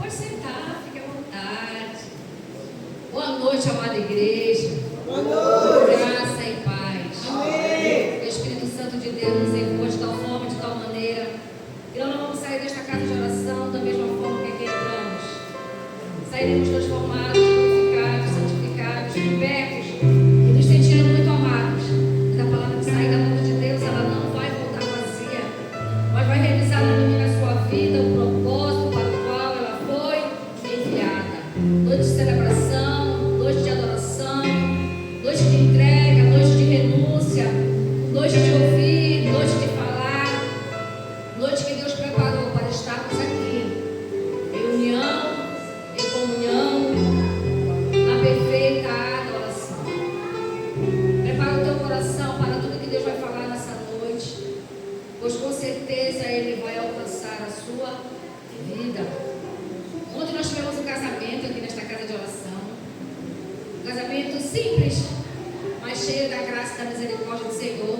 Pode sentar, fique à vontade. Boa noite, amada igreja. Boa noite. Graça e paz. Amém. O Espírito Santo de Deus nos enviou de tal forma, de tal maneira, que nós não vamos sair desta casa de oração da mesma forma que aqui entramos. Sairemos transformados, purificados, santificados, libertos e nos sentindo muito amados. Mas a palavra que sai da boca de Deus, ela não vai voltar vazia, mas vai realizar na sua vida o propósito para o qual ela foi enviada. Noite de celebração, noite de adoração, noite de entrega, noite de renúncia, noite de ouvir, noite de falar, noite que Deus preparou para estarmos aqui em união, em comunhão, na perfeita adoração. Prepara o teu coração para tudo que Deus vai falar nessa noite, pois com certeza Ele vai alcançar a sua vida. Ontem nós tivemos um casamento aqui nesta casa de oração, um casamento simples, mas cheio da graça e da misericórdia do Senhor.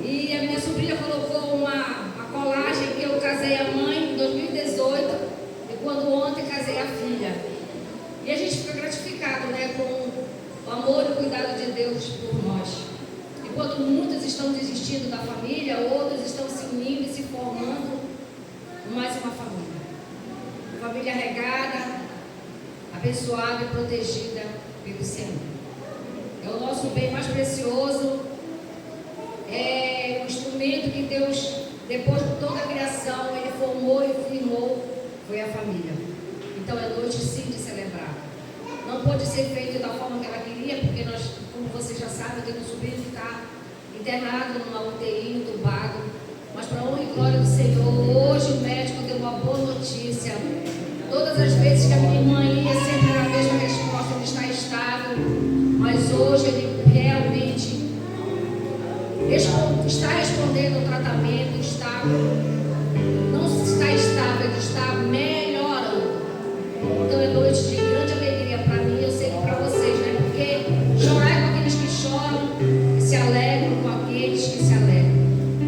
E a minha sobrinha colocou uma colagem que eu casei a mãe em 2018 e quando ontem casei a filha. E a gente fica gratificado, né, com o amor e o cuidado de Deus por nós. Enquanto muitos estão desistindo da família, outros estão se unindo e se formando mais uma família. Família regada, abençoada e protegida pelo Senhor. É o nosso bem mais precioso, é o instrumento que Deus, depois de toda a criação, Ele formou e firmou, foi a família. Então é noite sim de celebrar. Não pode ser feito da forma que ela queria, porque nós, como vocês já sabem, temos um sobrinho que está internado numa UTI, entubado. Mas para a honra e glória do Senhor, hoje o médico deu uma boa notícia. Todas as vezes que a minha irmã ia, sempre era a mesma resposta, ele está estável. Mas hoje ele realmente está respondendo ao tratamento, não está estável, ele está melhorando. Então é noite de grande alegria para mim, eu sei que para vocês, né? Porque chorar é com aqueles que choram, e se alegram com aqueles que se alegram.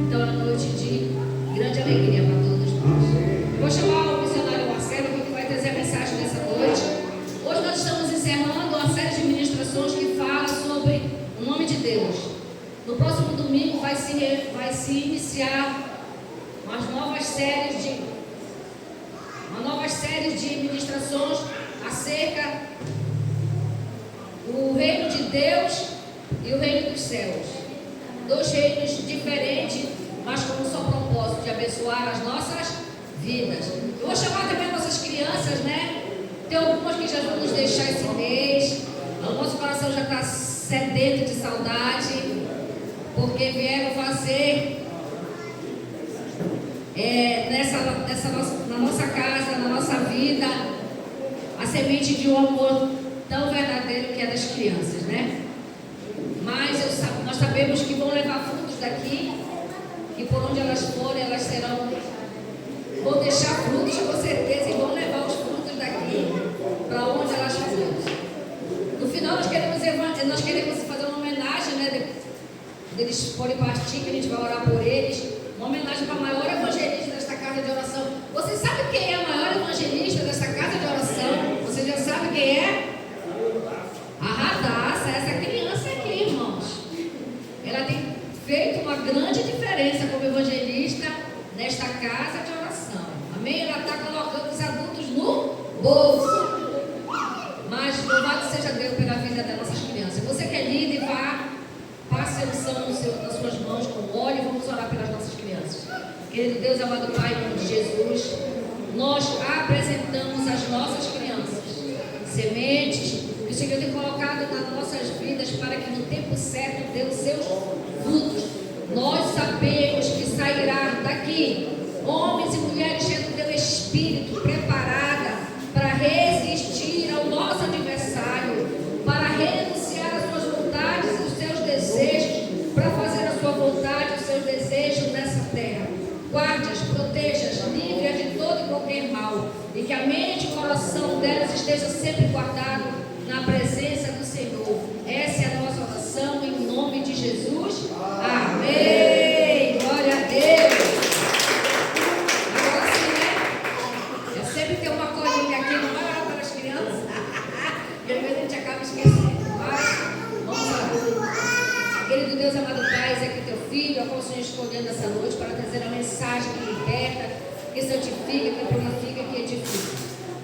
Então é noite de grande alegria para todos nós. Vou chamar o missionário Marcelo, que vai trazer a mensagem dessa noite. Hoje nós estamos encerrando uma série de ministrações que fala sobre o nome de Deus. No próximo domingo vai se iniciar uma nova série de ministrações acerca do reino de Deus e o reino dos céus. Dois reinos diferentes, mas com um só propósito, de abençoar as nossas vidas. Eu vou chamar também nossas crianças, né? Tem algumas que já vão nos deixar esse mês. O nosso coração já está sedento de saudade, porque vieram fazer na nossa casa, na nossa vida, a semente de um amor tão verdadeiro que é das crianças, né? Mas nós sabemos que vão levar frutos daqui, que por onde elas forem, elas vão deixar frutos com certeza e vão levar os frutos daqui para onde elas forem. No final nós queremos fazer uma homenagem, né? Eles forem partir, que a gente vai orar por eles. Uma homenagem para a maior evangelista desta casa de oração. Você sabe quem é a maior evangelista desta casa de oração? Você já sabe quem é? A Radassa, essa criança aqui, irmãos. Ela tem feito uma grande diferença como evangelista nesta casa de oração. Amém? Ela está colocando os adultos no bolso. Mas louvado seja Deus pela vida das nossas crianças. Você que é líder, passe a unção nas suas mãos com óleo e vamos orar pelas nossas crianças. Querido Deus, amado Pai, em nome de Jesus, nós apresentamos as nossas crianças, sementes que o Senhor tem colocado nas nossas vidas para que no tempo certo dê os seus frutos. Nós sabemos que sairá daqui homens e mulheres cheios do teu Espírito, preparada para resistir ao nosso adversário, para renunciar às suas vontades e os seus desejos, para fazer a sua vontade e os seus desejos nessa terra. Guarde-as, proteja-as, livre-as de todo e qualquer mal, e que a mente e o coração delas esteja sempre guardado na presença do Senhor. Essa é a nossa oração em nome de Jesus. Amém. Glória a Deus. Agora sim, né? Eu sempre tenho uma que purifica, que edifica.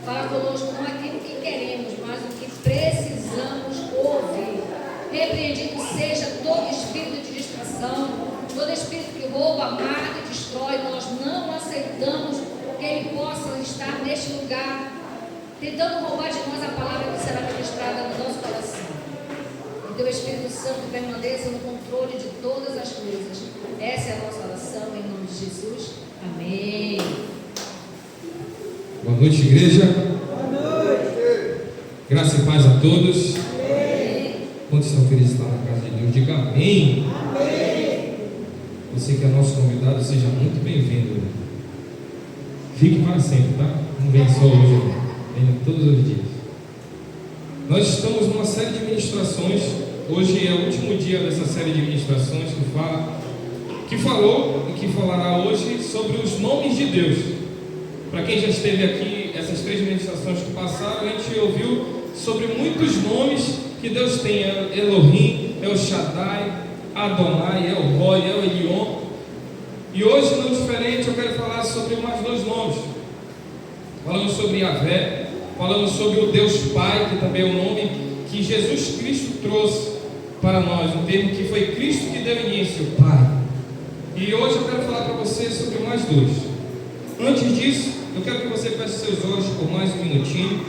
Fala conosco não aquilo que queremos, mas o que precisamos ouvir. Repreendido seja todo espírito de distração, todo espírito que rouba, mata e destrói. Nós não aceitamos que ele possa estar neste lugar, tentando roubar de nós a palavra que será ministrada no nosso coração. Que teu Espírito Santo permaneça no controle de todas as coisas. Essa é a nossa oração, em nome de Jesus. Amém. Boa noite, igreja. Boa noite. Graça e paz a todos. Amém. Quantos estão felizes lá na casa de Deus? Diga amém. Amém. Você que é nosso convidado, seja muito bem-vindo. Fique para sempre, tá? Não venha só hoje, venha todos os dias. Nós estamos numa série de ministrações. Hoje é o último dia dessa série de ministrações que falou e que falará hoje sobre os nomes de Deus. Para quem já esteve aqui, essas 3 ministrações que passaram, a gente ouviu sobre muitos nomes que Deus tem. Elohim, El Shaddai, Adonai, El Roi, El Elion. E hoje, não diferente, eu quero falar sobre mais 2 nomes. Falamos sobre Yahvé, falamos sobre o Deus Pai, que também é o nome que Jesus Cristo trouxe para nós, um termo que foi Cristo que deu início, Pai. E hoje eu quero falar para você sobre mais 2. Antes disso, eu quero que você feche seus olhos por mais um minutinho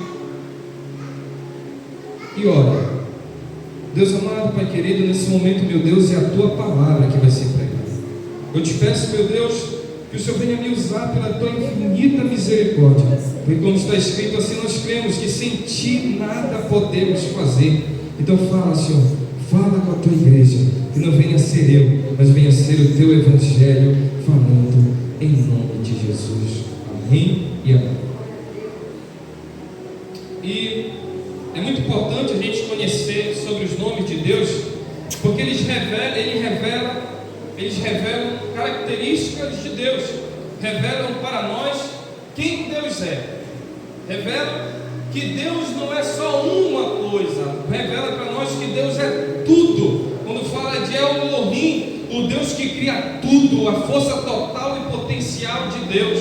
e ore. Deus amado, Pai querido, nesse momento, meu Deus, é a Tua palavra que vai ser pregada. Eu te peço, meu Deus, que o Senhor venha me usar pela Tua infinita misericórdia, porque como está escrito, assim nós cremos que sem Ti nada podemos fazer. Então fala, Senhor, fala com a Tua igreja, que não venha ser eu, mas venha ser o Teu Evangelho falando em nome de Jesus. Amém e amém. E é muito importante a gente conhecer sobre os nomes de Deus, porque eles revelam características de Deus, revelam para nós quem Deus é, revelam que Deus não é só uma coisa, revela para nós que Deus é tudo. Quando fala de Elohim, o Deus que cria tudo, a força total e potencial de Deus.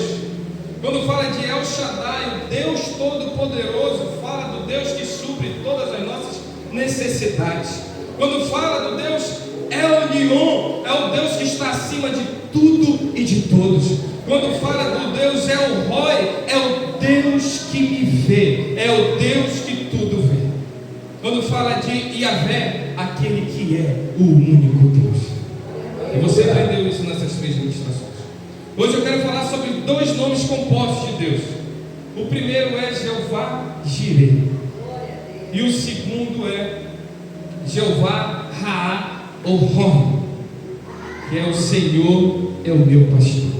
Quando fala de El Shaddai, o Deus Todo-Poderoso, fala do Deus que supre todas as nossas necessidades. Quando fala do Deus El Elion, é o Deus que está acima de tudo e de todos. Quando fala do Deus El Roi, é o Deus que me vê, é o Deus que tudo vê. Quando fala de Yahvé, aquele que é o único Deus. E você aprendeu isso nessas 3 ministrações. Hoje eu quero falar sobre 2 nomes compostos de Deus. O primeiro é Jeová Jireh, e o segundo é Jeová Raá ou Rom, que é o Senhor é o meu pastor.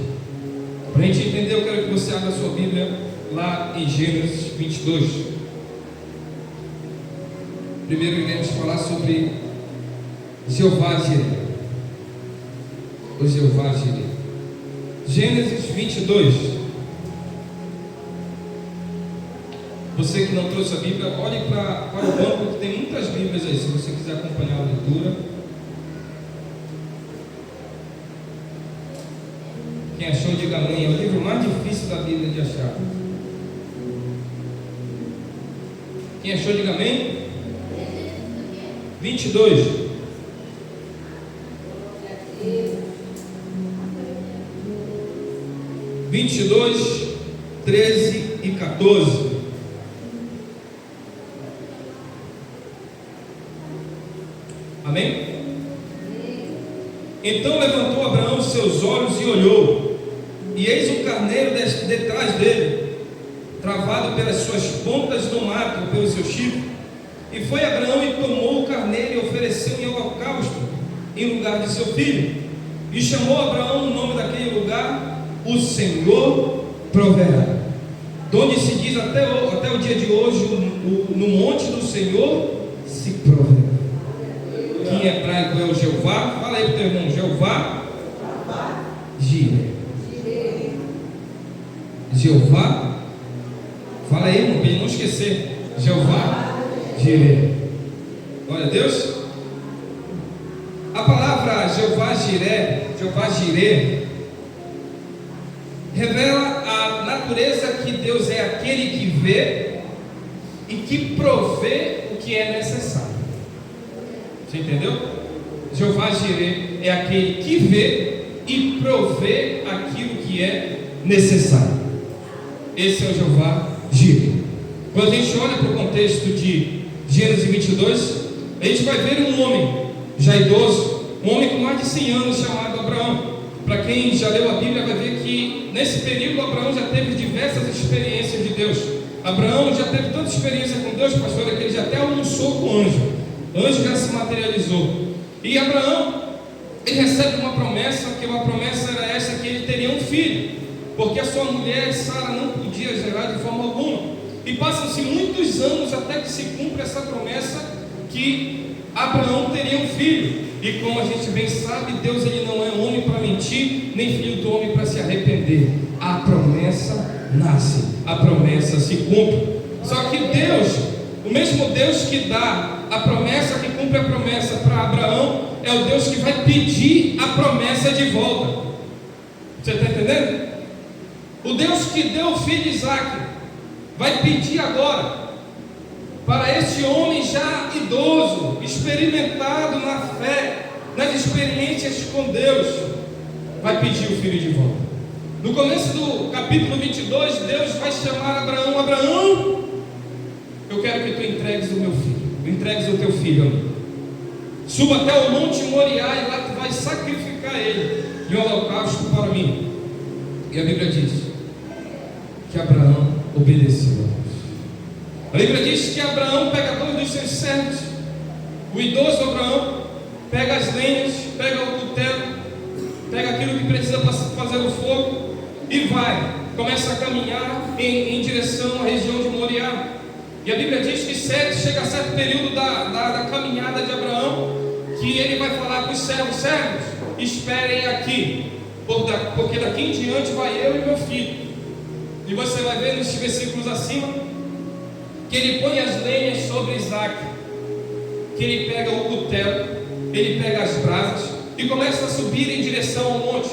Para a gente entender, eu quero que você abra a sua Bíblia lá em Gênesis 22. Primeiro iremos falar sobre Jeová Jireh, o Jeová Jireh. Gênesis 22. Você que não trouxe a Bíblia, olhe para o banco, que tem muitas Bíblias aí, se você quiser acompanhar a leitura. Quem achou, diga amém. É o livro mais difícil da Bíblia de achar. Quem achou, diga amém. 22. Vinte e dois, 13 e 14. Amém? Então levantou Abraão seus olhos e olhou, e eis um carneiro detrás dele, travado pelas suas pontas no mato, pelo seu chifre. E foi Abraão e tomou o carneiro e ofereceu em holocausto em lugar de seu filho. E chamou Abraão o nome daquele lugar, o Senhor proverá. Donde se diz até o dia de hoje, no monte do Senhor se proverá. Que em hebraico é o Jeová. Fala aí para o teu irmão, Jeová Jireh. Jeová, fala aí, irmão, para ele não esquecer. Jeová Jireh. Olha, Deus, a palavra Jeová Jireh revela a natureza que Deus é aquele que vê e que provê o que é necessário. Você entendeu? Jeová Jireh é aquele que vê e provê aquilo que é necessário. Esse é o Jeová Jireh. Quando a gente olha para o contexto de Gênesis 22, a gente vai ver um homem já idoso, um homem com mais de 100 anos chamado Abraão. Para quem já leu a Bíblia vai ver que nesse período Abraão já teve diversas experiências de Deus. Abraão já teve tanta experiência com Deus, pastor, que ele já até almoçou com o anjo. O anjo já se materializou. E Abraão, ele recebe uma promessa, que uma promessa era essa, que ele teria um filho, porque a sua mulher Sara não podia gerar de forma alguma. E passam-se muitos anos até que se cumpra essa promessa que Abraão teria um filho. E como a gente bem sabe, Deus ele não é homem para mentir, nem filho do homem para se arrepender. A promessa nasce, a promessa se cumpre. Só que Deus, o mesmo Deus que dá a promessa, que cumpre a promessa para Abraão, é o Deus que vai pedir a promessa de volta. Você está entendendo? O Deus que deu o filho Isaac vai pedir agora para esse homem já idoso, experimentado na fé, nas experiências com Deus, vai pedir o filho de volta. No começo do capítulo 22, Deus vai chamar Abraão: Abraão, eu quero que tu entregues o meu filho, entregues o teu filho a mim. Suba até o monte Moriá e lá tu vais sacrificar ele em holocausto para mim. E a Bíblia diz que Abraão obedeceu a Deus. A Bíblia diz que Abraão pega dois dos seus servos, o idoso Abraão pega as lenhas, pega o cutelo, pega aquilo que precisa para fazer o fogo e começa a caminhar em direção à região de Moriá. E a Bíblia diz que chega a certo período da caminhada de Abraão, que ele vai falar para os servos: esperem aqui, porque daqui em diante vai eu e meu filho. E você vai ver nesses versículos acima que ele põe as lenhas sobre Isaac, que ele pega o cutelo, ele pega as brasas e começa a subir em direção ao monte.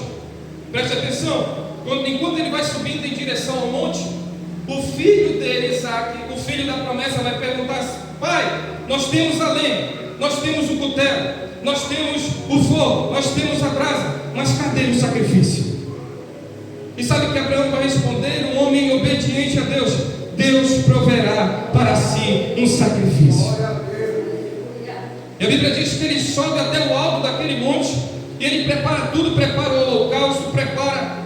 Preste atenção, enquanto ele vai subindo em direção ao monte, o filho dele, Isaac, o filho da promessa, vai perguntar: pai, nós temos a lenha, nós temos o cutelo, nós temos o fogo, nós temos a brasa, mas cadê o sacrifício? E sabe o que Abraão vai responder? Um homem obediente a Deus: Deus proverá para si um sacrifício. E a Bíblia diz que ele sobe até o alto daquele monte e ele prepara tudo, prepara o holocausto, prepara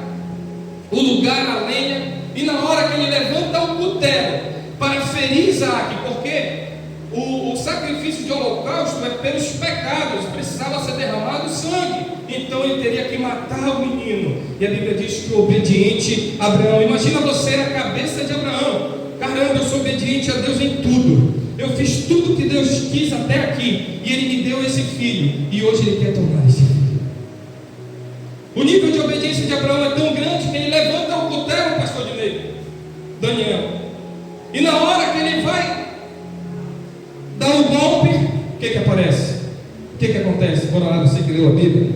o lugar, a lenha. E na hora que ele levanta o cutelo para ferir Isaac, porque o sacrifício de holocausto é pelos pecados, precisava ser derramado sangue, então ele teria que matar o menino. E a Bíblia diz que o obediente Abraão, imagina você a cabeça de Abraão: caramba, eu sou obediente a Deus em tudo, eu fiz tudo que Deus quis até aqui, e Ele me deu esse filho, e hoje Ele quer tomar esse filho. O nível de obediência de Abraão é tão grande que ele levanta o cutelo, pastor Daniel, e na hora que ele vai dar o golpe, o que aparece? O que acontece? Bora lá, você que leu a Bíblia.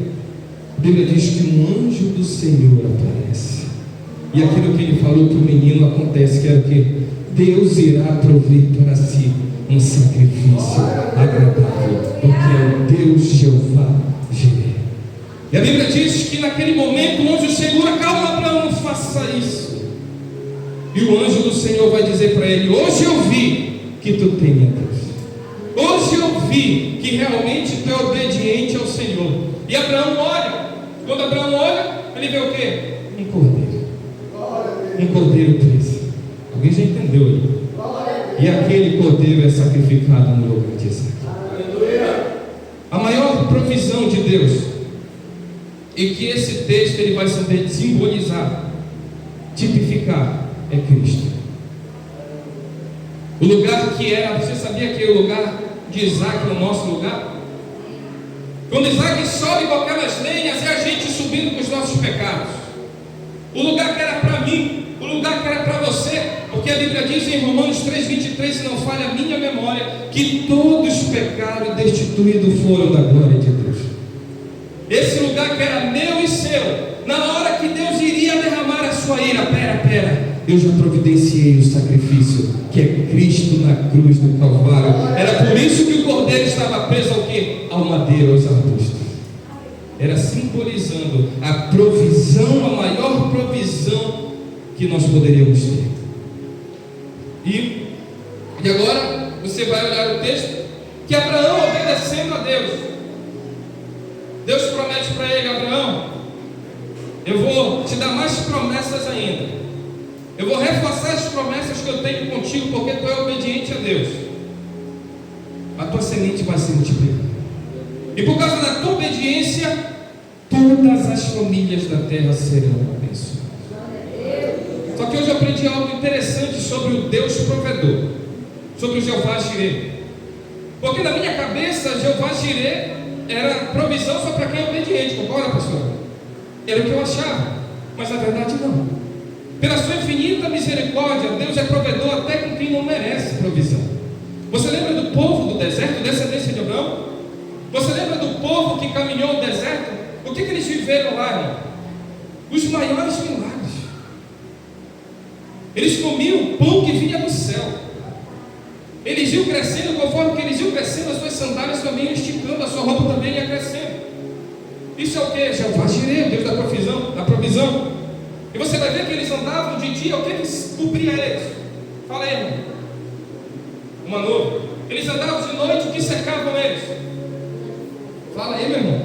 A Bíblia diz que um anjo do Senhor aparece, e aquilo que ele falou para o menino acontece, que era o que? Deus irá prover para si um sacrifício agradável, porque é o Deus Jeová Jireh. E a Bíblia diz que naquele momento o anjo segura: calma, Abraão, não faça isso. E o anjo do Senhor vai dizer para ele: hoje eu vi que tu temes a Deus, hoje eu vi que realmente tu é obediente ao Senhor. E Abraão olha. Quando Abraão olha, ele vê o quê? Um cordeiro. Um cordeiro preso. Alguém já entendeu aí? E aquele cordeiro é sacrificado no lugar de Isaac. A maior provisão de Deus, e que esse texto ele vai saber simbolizar, tipificar, é Cristo. O lugar que era, você sabia que é o lugar de Isaac no nosso lugar? Quando Isaac sobe com aquelas lenhas, é a gente subindo com os nossos pecados. O lugar que era para mim, o lugar que era para você, porque a Bíblia diz em Romanos 3,23, se não falha a minha memória, que todos pecaram e destituídos foram da glória de Deus. Esse lugar que era meu e seu, na hora que Deus iria derramar a sua ira, pera, eu já providenciei o sacrifício, que é Cristo na cruz do Calvário. Era por isso que o cordeiro estava preso ao quê? Ao madeiro, aos arbustos. Era simbolizando a provisão, a maior provisão que nós poderíamos ter. E agora você vai olhar o texto que Abraão, obedecendo a Deus, Deus promete para ele: Abraão, eu vou te dar mais promessas ainda. Eu vou reforçar as promessas que eu tenho contigo, porque tu é obediente a Deus. A tua semente vai se multiplicar. E por causa da tua obediência, todas as famílias da terra serão abençoadas. Só que hoje eu aprendi algo interessante sobre o Deus provedor, sobre o Jeová Jireh. Porque na minha cabeça, Jeová Jireh era provisão só para quem é obediente, concorda, pastor? Era o que eu achava, mas na verdade não. Pela sua infinita misericórdia, Deus é provedor até com quem não merece provisão. Você lembra do povo do deserto, descendência de Abraão? Você lembra do povo que caminhou no deserto? O que eles viveram lá, irmão? Os maiores milagres. Eles comiam pão que vinha do céu. Eles iam crescendo, conforme que eles iam crescendo, as suas sandálias também iam esticando, a sua roupa também ia crescendo. Isso é o que? Jeová Jireh, Deus da provisão. E você vai ver que eles andavam de dia, o que cobria eles? Fala aí, irmão. Uma nuvem. Eles andavam de noite, o que cercavam eles? Fala aí, meu irmão.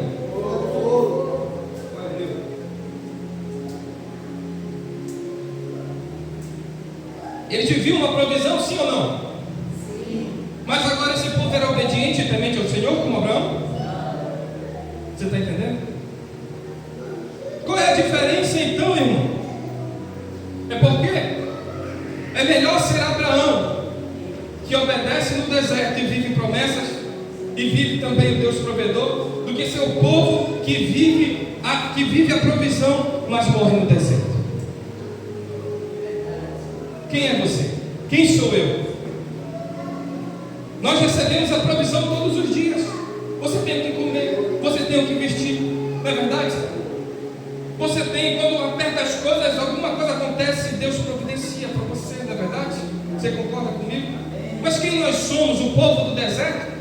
Eles viviam uma provisão, sim ou não? Sim. Mas agora esse povo era obediente e temente ao Senhor, como Abraão? Você está entendendo? Qual é a diferença então, irmão? É porque é melhor ser Abraão, que obedece no deserto e vive promessas, e vive também o Deus provedor, do que ser o povo que vive a provisão, mas morre no deserto. Quem é você? Quem sou eu? Nós recebemos a provisão todos os dias. Você tem o que comer, você tem o que vestir, não é verdade? Você tem, quando aperta as coisas, alguma coisa acontece, Deus providencia para você, não é verdade? Você concorda comigo? Mas quem nós somos? O povo do deserto,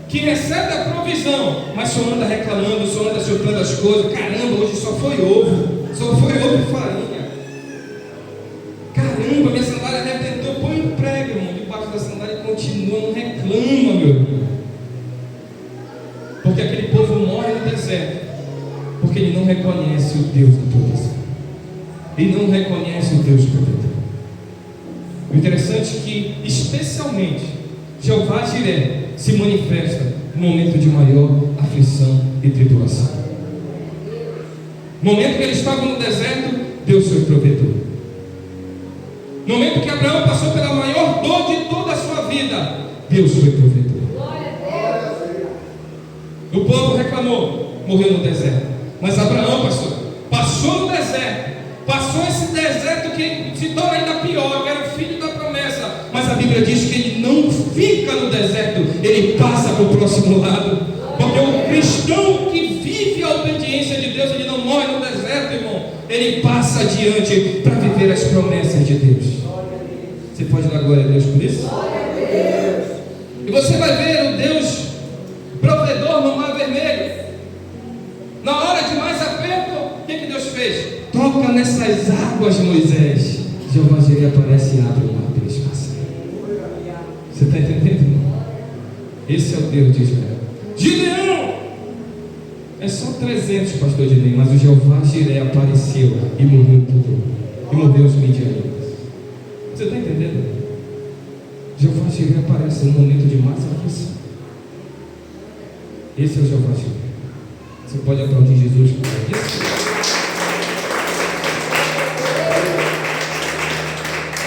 que recebe a provisão, mas só anda reclamando, só anda soltando as coisas. Caramba, hoje só foi ovo e farinha. Caramba, minha sandália arrebentou. Põe um prego, irmão, debaixo da sandália e continua, não reclama, meu irmão. Porque aquele povo morre no deserto, porque ele não reconhece o Deus da provisão, ele não reconhece o Deus provedor. O interessante é que, especialmente, Jeová Jireh se manifesta no momento de maior aflição e tribulação. No momento que eles estavam no deserto, Deus foi provedor. No momento que Abraão passou pela maior dor de toda a sua vida, Deus foi provedor. O povo reclamou, morreu no deserto. Mas Abraão, pastor, passou no deserto, passou esse deserto que se torna ainda pior, que era o filho da promessa. Mas a Bíblia diz que ele não fica no deserto, ele passa para o próximo lado. Porque o cristão que vive a obediência de Deus, ele não morre no deserto, irmão. Ele passa adiante para viver as promessas de Deus. Você pode dar glória a Deus por isso? E você vai ver o Deus provedor no Mar Vermelho. Na hora de mais aperto, o que Deus fez? Toca nessas águas, Moisés. Jeová Jireh aparece e abre o mar para eles passarem. Você está entendendo? Esse é o Deus de Israel. Gideão! É só 300, pastor Gideão, mas o Jeová Jireh apareceu e morreu tudo. E morreu os midianitas. Você está entendendo? Jeová Jireh aparece no momento de mais aflição. Esse é o Jeová Jireh. Você pode aplaudir Jesus por isso?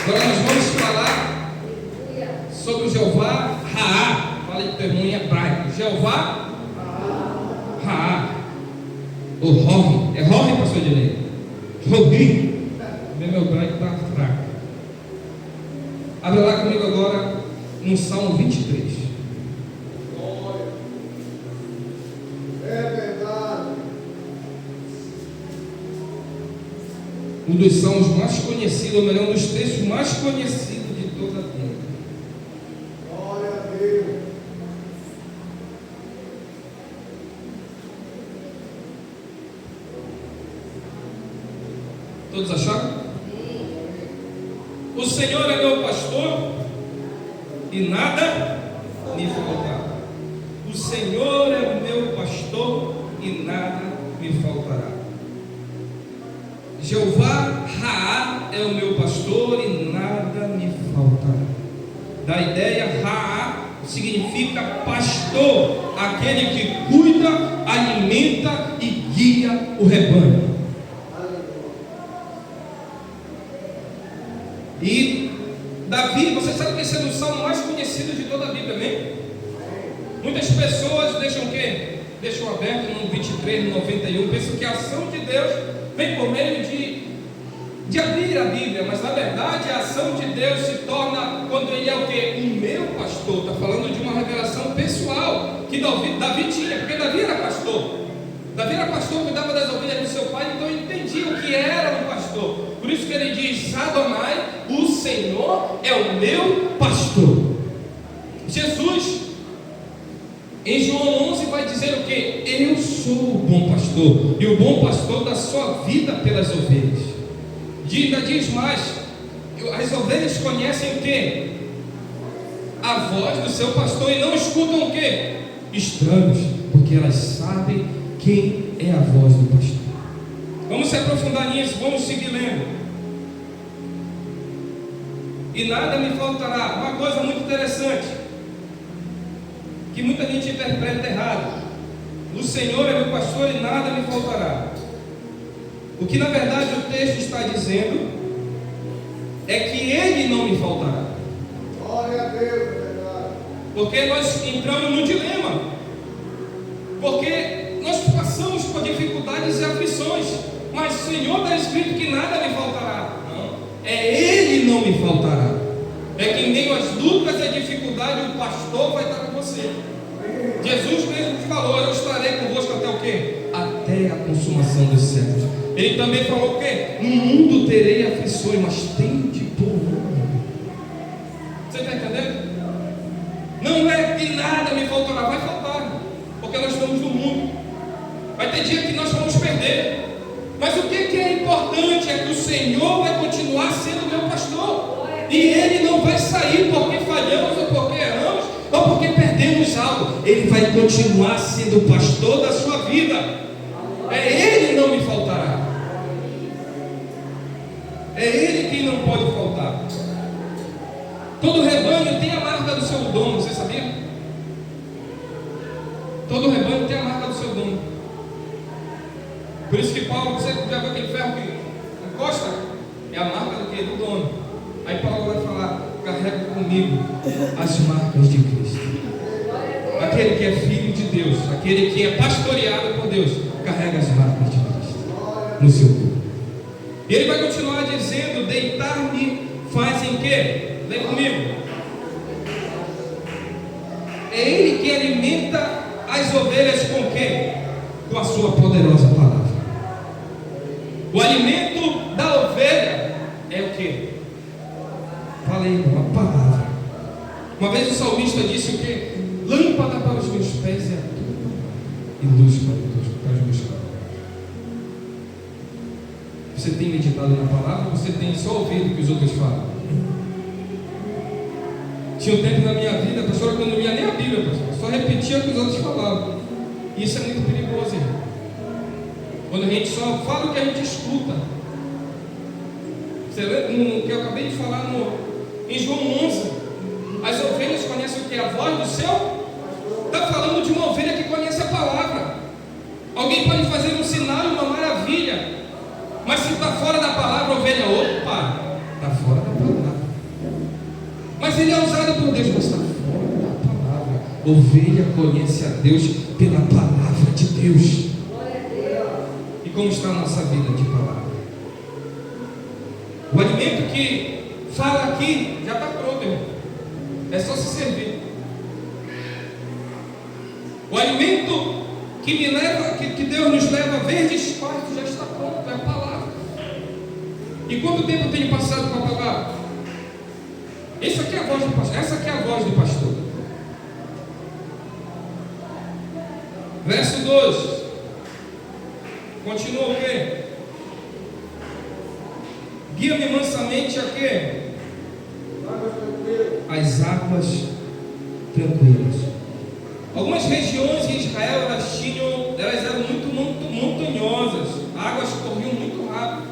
Agora nós vamos falar sobre o Jeová Raá. Fala aí com o teu irmão em hebraico. Jeová Raá. O Rohi. É Rohi, pastor Ednei? Rohi. Meu hebraico está fraco. Abra lá comigo agora no Salmo 23. um dos salmos mais conhecidos, ou melhor, um dos textos mais conhecidos de toda a Bíblia. Glória a Deus. Todos acharam? O Senhor é meu pastor e nada me faltará. O Senhor é o meu pastor e nada me faltará. Jeová Raá é o meu pastor e nada me faltará. Da ideia, Raá significa pastor, aquele que cuida, alimenta e guia o rebanho. E Davi, você sabe que esse é o salmo mais conhecido de toda a Bíblia, amém? Muitas pessoas deixam o quê? Deixam aberto no 23, no 91, pensam que a ação de Deus vem por meio de abrir a Bíblia, mas na verdade a ação de Deus se torna quando Ele é o quê? O meu pastor. Está falando de uma revelação pessoal que Davi tinha, porque Davi era pastor. Davi era pastor, cuidava das ovelhas do seu pai, então ele entendia o que era um pastor. Por isso que ele diz: Adonai, o Senhor é o meu pastor. Jesus, em João 11, vai dizer o que? Eu sou o bom pastor, e o bom pastor dá sua vida pelas ovelhas. Ainda diz mais: as ovelhas conhecem o que? A voz do seu pastor, e não escutam o que? Estranhos, porque elas sabem quem é a voz do pastor. Vamos se aprofundar nisso, vamos seguir lendo. E nada me faltará. Uma coisa muito interessante, que muita gente interpreta errado: o Senhor é meu pastor e nada me faltará. O que na verdade o texto está dizendo é que Ele não me faltará. Glória a Deus, verdade. Porque nós entramos num dilema, porque nós passamos por dificuldades e aflições, mas o Senhor está escrito que nada me faltará. Não, é Ele não me faltará. É que em meio às lutas e dificuldades o pastor vai estar com você. Jesus mesmo falou: eu estarei convosco até o quê? Até a consumação dos séculos. Ele também falou o quê? No mundo terei aflições, mas tende bom ânimo. Você está entendendo? Não é que nada me faltará, vai faltar, porque nós estamos no mundo. Vai ter dia que nós vamos perder, mas o que é importante é que o Senhor vai continuar sendo meu pastor, e Ele não vai sair porque falhamos, ou porque erramos, ou porque perdemos algo. Ele vai continuar sendo o pastor da sua vida. Ele não me faltará. É Ele quem não pode faltar. Todo rebanho tem a marca do seu dono, você sabia? Todo rebanho tem a marca do seu dono. Por isso que Paulo, você já viu aquele ferro que encosta? É a marca do quê? Do dono. Aí Paulo vai falar: carrega comigo as marcas de Cristo. Aquele que é filho de Deus, aquele que é pastoreado por Deus, carrega as marcas de Cristo no seu corpo. E ele vai continuar dizendo: deitar-me fazem quê? Lê comigo. É Ele que alimenta as ovelhas com o quê? Com a sua poderosa palavra. O alimento da ovelha é o quê? Falei, uma palavra. Uma vez o salmista disse o quê? Lâmpada para os meus pés é a tua, e luz para os meus caminhos. Você tem meditado na palavra, ou você tem só ouvido o que os outros falam? Tinha um tempo na minha vida, pastor, que eu não lia nem a Bíblia, pastor, só repetia o que os outros falavam. E isso é muito perigoso, irmão. Quando a gente só fala o que a gente escuta. Você lembra no que eu acabei de falar em João 11? As ovelhas conhecem o que? A voz do seu? Está falando de uma ovelha que conhece a palavra. Alguém pode fazer um sinal e uma maravilha, mas se está fora da palavra, a ovelha, opa, está fora da palavra. Mas ele é usado por Deus, mas está fora da palavra. Ovelha conhece a Deus pela palavra de Deus. E como está a nossa vida de palavra? O alimento que fala aqui já está pronto, irmão. É só se servir. O alimento que Deus nos leva a verdes pastos já está pronto, é a palavra. E quanto tempo eu tenho passado com a palavra? Essa aqui é a voz do pastor. Essa aqui é a voz do pastor. Verso 2. Continua o quê? Guia-me mansamente a quê? As águas tranquilas. Algumas regiões em Israel elas eram muito montanhosas, águas corriam muito rápido.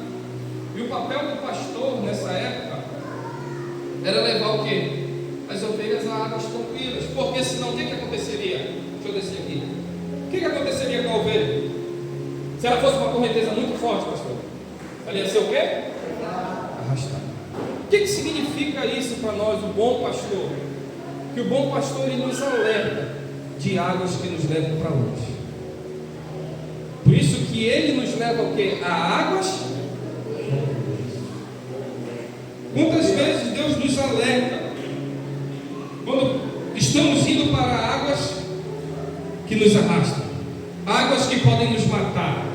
E o papel do pastor nessa época era levar o quê? As ovelhas a águas tranquilas. Porque senão o que aconteceria? Deixa eu descer aqui. O que aconteceria com a ovelha? Se ela fosse uma correnteza muito forte, pastor, ela ia ser o quê? Arrastada. O que significa isso para nós, o bom pastor? Que o bom pastor ele nos alerta de águas que nos levam para longe. Por isso que ele nos leva o quê? A águas. Quantas vezes Deus nos alerta quando estamos indo para águas que nos arrastam, águas que podem nos matar?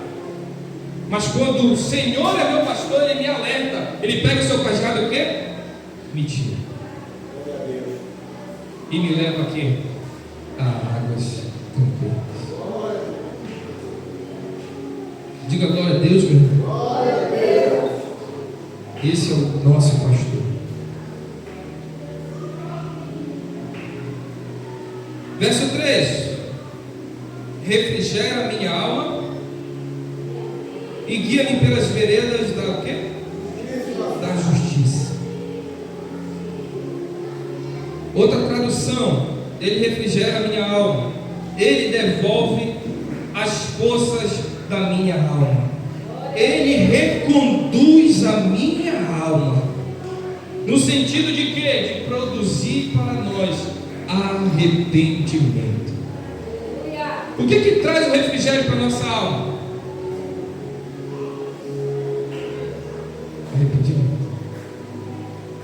Mas quando o Senhor é meu pastor, Ele me alerta. Ele pega o seu cajado e o quê? Me tira e me leva aqui a águas tranquilas. Diga glória a Deus, meu irmão. Glória a Deus. Esse é o nosso pastor. Verso 3: refrigera a minha alma e guia-me pelas veredas da o quê? Da justiça. Outra tradução: ele refrigera a minha alma, ele devolve as forças da minha alma, ele reconduz a minha alma. No sentido de quê? De produzir para nós arrependimento. O que traz o refrigério para a nossa alma? Arrependimento.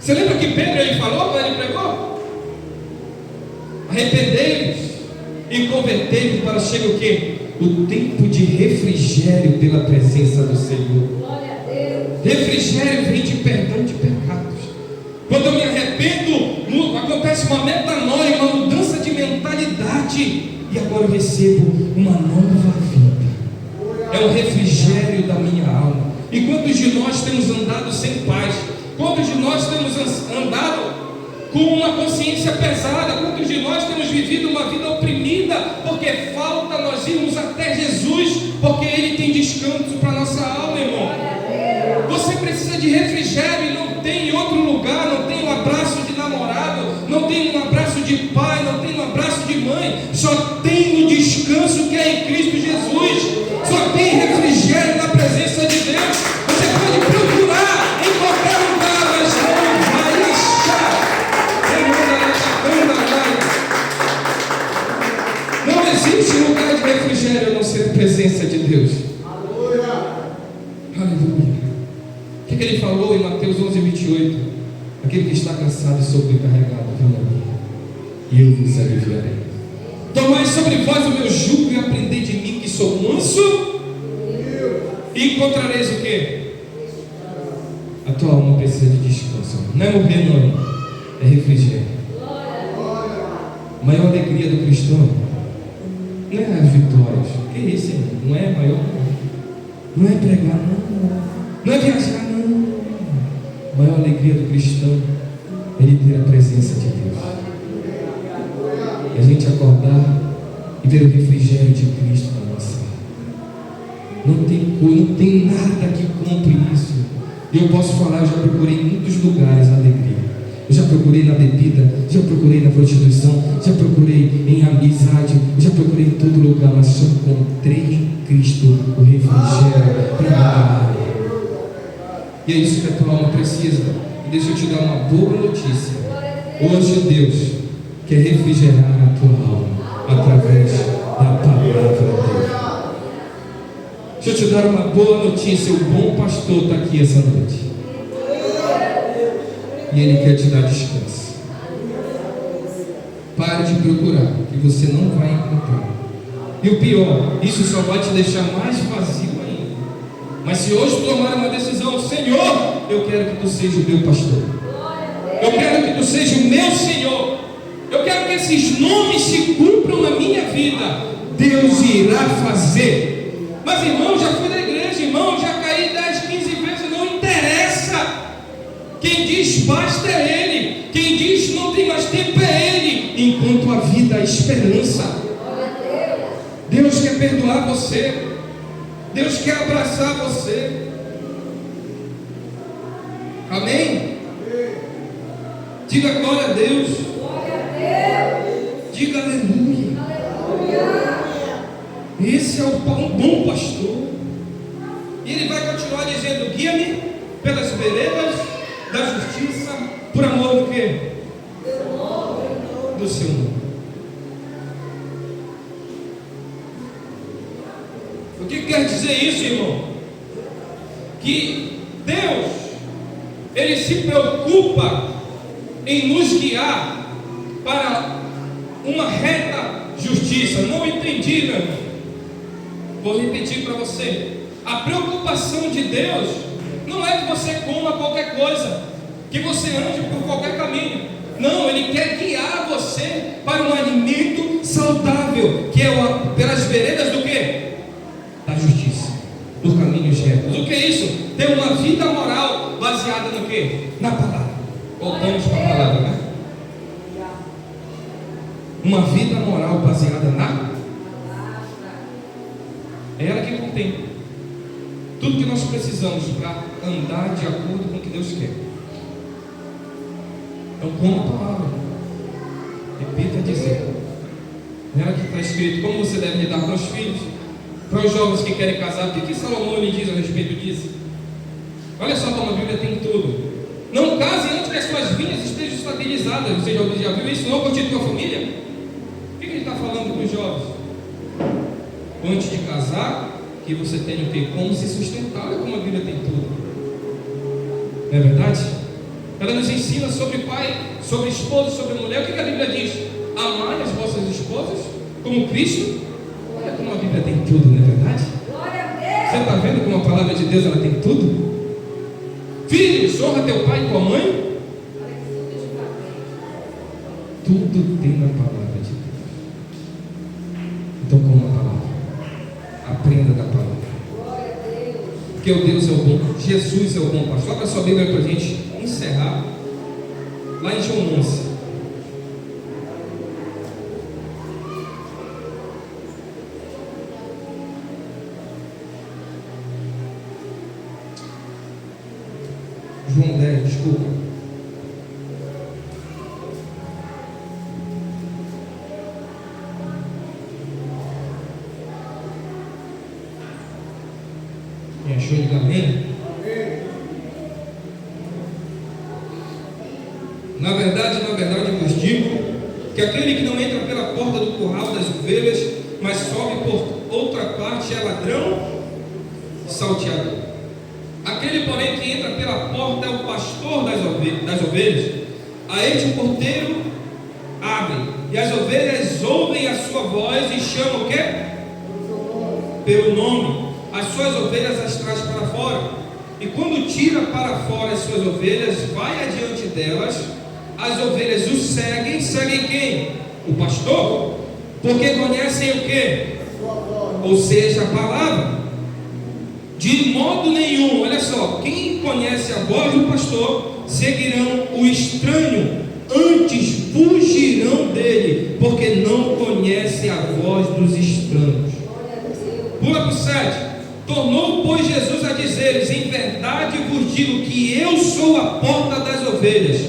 Você lembra que Pedro ele falou quando ele pregou? Arrependei-vos e convertei-vos para chegar o quê? O tempo de refrigério pela presença do Senhor. Glória a Deus. Refrigério vem de perdão de pecados. Quando eu me arrependo, acontece uma metanoia, uma mudança de mentalidade, e agora eu recebo uma nova vida. É o refrigério da minha alma. E quantos de nós temos andado sem paz? Quantos de nós temos andado com uma consciência pesada? Quantos de nós temos vivido uma vida oprimida? Porque falta nós irmos até Jesus, porque Ele tem descanso para a nossa alma, irmão. Você precisa de refrigério e não tem em outro lugar. Não tem um abraço de namorado, não tem um abraço de pai, não tem um abraço de mãe. Só tem o descanso que é em Cristo Jesus. Só tem refrigério na presença de Deus. Você pode procurar em qualquer lugar, mas não vai achar. Não existe lugar de refrigério a não ser a presença de Deus. Aleluia. O que ele falou em Mateus 11:28? Aquele que está cansado e sobrecarregado, venha a mim, e eu vos aliviarei. Tomai sobre vós o meu jugo e aprendei de mim, que sou manso, e encontrareis o quê? A tua alma precisa de descanso. Não é morrer, não, é refrigério. A maior alegria do cristão não é as vitórias. Que isso, irmão? Não é maior, não é pregar, não é viajar, não. A maior alegria do cristão é ele ter a presença de Deus. E a gente acordar e ver o refrigério de Cristo na nossa alma. Não tem nada que compre isso. E eu posso falar, eu já procurei em muitos lugares a alegria. Eu já procurei na bebida, já procurei na prostituição, já procurei em amizade, já procurei em todo lugar, mas só encontrei em Cristo o refrigério para a alma. E é isso que a tua alma precisa. E deixa eu te dar uma boa notícia. Hoje Deus quer refrigerar a tua alma através da palavra dele. Deixa eu te dar uma boa notícia. O bom pastor está aqui essa noite. E ele quer te dar descanso. Pare de procurar, que você não vai encontrar. E o pior, isso só vai te deixar mais vazio ainda. Mas se hoje tomar uma decisão, Senhor, eu quero que tu seja o meu pastor. Eu quero que tu seja o meu Senhor. Eu quero que esses nomes se cumpram na minha vida. Deus irá fazer. Mas irmão, já fui da igreja, irmão, já caí 10, 15 vezes, não interessa. Quem diz basta é Ele. Quem diz não tem mais tempo é Ele. Enquanto a vida há esperança. Deus quer perdoar você. Deus quer abraçar você. Amém? Diga glória a Deus. Diga aleluia. Esse é um bom pastor. E ele vai continuar dizendo: guia-me pelas veredas da justiça, por amor do quê? Do seu nome. O que quer dizer isso, irmão? Que Deus, Ele se preocupa em nos guiar para uma reta justiça. Não entendi, meu irmão. Vou repetir para você. A preocupação de Deus não é que você coma qualquer coisa, que você ande por qualquer caminho. Não, Ele quer guiar você para um alimento saudável, que é pelas veredas do quê? Da justiça, por caminhos retos. O que é isso? Ter uma vida moral baseada no quê? Na palavra. Voltamos para a palavra, né? Uma vida moral baseada na palavra. É ela que contém tudo que nós precisamos para andar de acordo com o que Deus quer. Então, como a palavra, repita dizer. É ela que está escrito como você deve lidar com os filhos. Para os jovens que querem casar, o que Salomão lhe diz a respeito disso? Olha só como a Bíblia tem tudo. Não case antes que as suas vinhas estejam estabilizadas. Você já viu isso? Não constitui a família? O que ele está falando para os jovens? Antes de casar, que você tenha o quê? Como se sustentar. Olha como a Bíblia tem tudo. Não é verdade? Ela nos ensina sobre pai, sobre esposo, sobre mulher. O que a Bíblia diz? Amai as vossas esposas como Cristo. Olha como a Bíblia tem tudo, não é verdade? Você está vendo como a palavra de Deus ela tem tudo? Filhos, honra teu pai e tua mãe. Tudo tem na palavra de Deus. Então, como a palavra? Aprenda da palavra. Porque o Deus é o bom, Jesus é o bom pastor. Abra sua Bíblia para a gente encerrar. Lá em João 11. João 10, desculpa. Me achou de amém? Na verdade, eu vos digo que aquele que não entra pela porta do curral das ovelhas, mas sobe por outra parte, é ladrão e salteador. Aquele, porém, que entra pela porta é o pastor das ovelhas. A este o porteiro abre, e as ovelhas ouvem a sua voz e chamam o quê? Pelo nome. As suas ovelhas as traz para fora. E quando tira para fora as suas ovelhas, vai adiante delas. As ovelhas o seguem. Seguem quem? O pastor. Porque conhecem o quê? Ou seja, a palavra. De modo nenhum, olha só, quem conhece a voz do pastor, seguirão o estranho, antes fugirão dele, porque não conhecem a voz dos estranhos. Pula para o 7. Tornou, pois, Jesus a dizer-lhes: em verdade vos digo que eu sou a porta das ovelhas.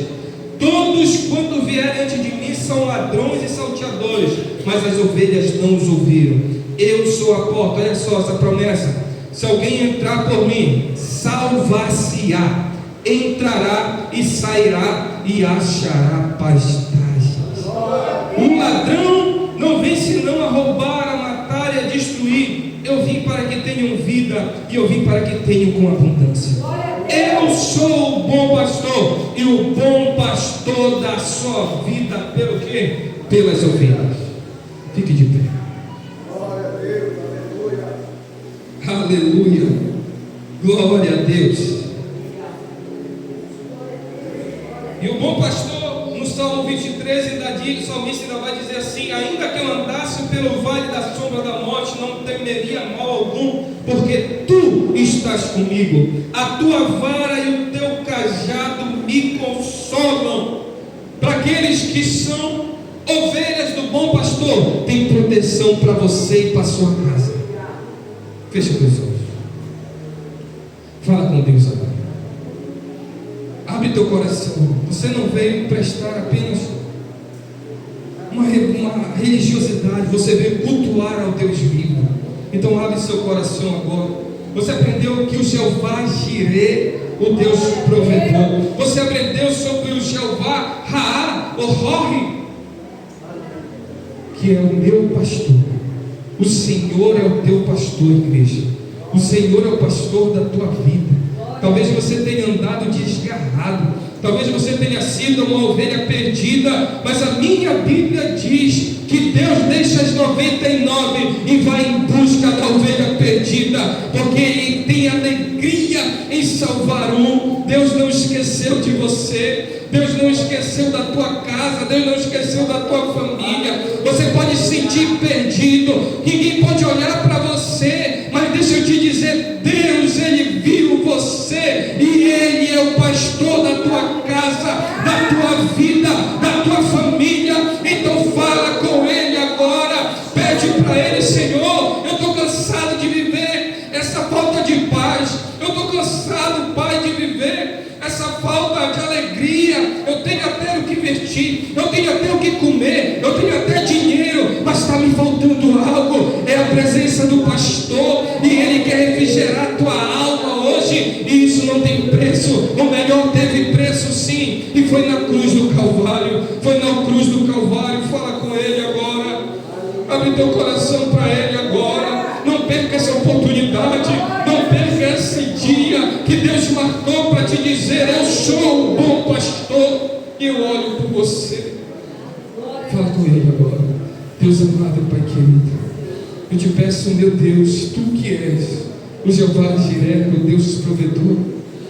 Todos quanto vierem antes de mim são ladrões e salteadores, mas as ovelhas não os ouviram. Eu sou a porta. Olha só essa promessa. Se alguém entrar por mim, salvar-se-á, entrará e sairá e achará pastagens. O ladrão não vem senão a roubar, a matar e a destruir. Eu vim para que tenham vida e eu vim para que tenham com abundância. Eu sou o bom pastor, e o bom pastor dá sua vida pelo quê? Pelas ovelhas. Fique de pé. Aleluia, glória a Deus. bom pastor, no Salmo 23, o salmista ainda vai dizer assim: ainda que eu andasse pelo vale da sombra da morte, não temeria mal algum, porque tu estás comigo, a tua vara e o teu cajado me consolam. Para aqueles que são ovelhas do bom pastor, tem proteção para você e para a sua casa. Fecha os olhos. Fala com Deus agora. Abre teu coração. Você não veio prestar apenas uma religiosidade, você veio cultuar ao Deus vivo. Então abre seu coração agora. Você aprendeu que o Jeová Jireh, o Deus provedor. Você aprendeu sobre o Jeová Raá, o Rohi, que é o meu pastor. O Senhor é o teu pastor, igreja. O Senhor é o pastor da tua vida. Talvez você tenha andado desgarrado, talvez você tenha sido uma ovelha perdida, mas a minha Bíblia diz que Deus deixa as 99 e vai em busca da ovelha perdida, porque Ele tem alegria em salvar um. Deus não esqueceu de você, Deus não esqueceu da tua casa, Deus não esqueceu da tua família. Você pode se sentir perdido, ninguém pode olhar para você, mas deixa eu te dizer, Deus, Ele viu você, e Ele é o pastor da tua casa, da tua vida, da tua família. Então fala com Ele agora, pede para Ele: Senhor, eu estou cansado de viver essa falta de paz, eu estou cansado, Pai, de viver essa falta de alegria. Eu tenho até o que vestir, eu tenho até o que comer, eu tenho até dinheiro, mas está me faltando algo. É a presença do pastor, e Ele quer refrigerar a tua alma hoje, e isso não tem preço. O melhor teve preço sim, e foi na cruz do Calvário. Foi na cruz do Calvário. Fala com Ele agora. Abre teu coração para Ele agora. Não perca essa oportunidade, não perca esse dia que Deus marcou para te dizer: eu sou o bom pastor e eu olho por você. Fala com Ele agora. Deus amado, Pai querido, eu te peço, meu Deus, Tu que és o Jeová Jireh, o Deus provedor,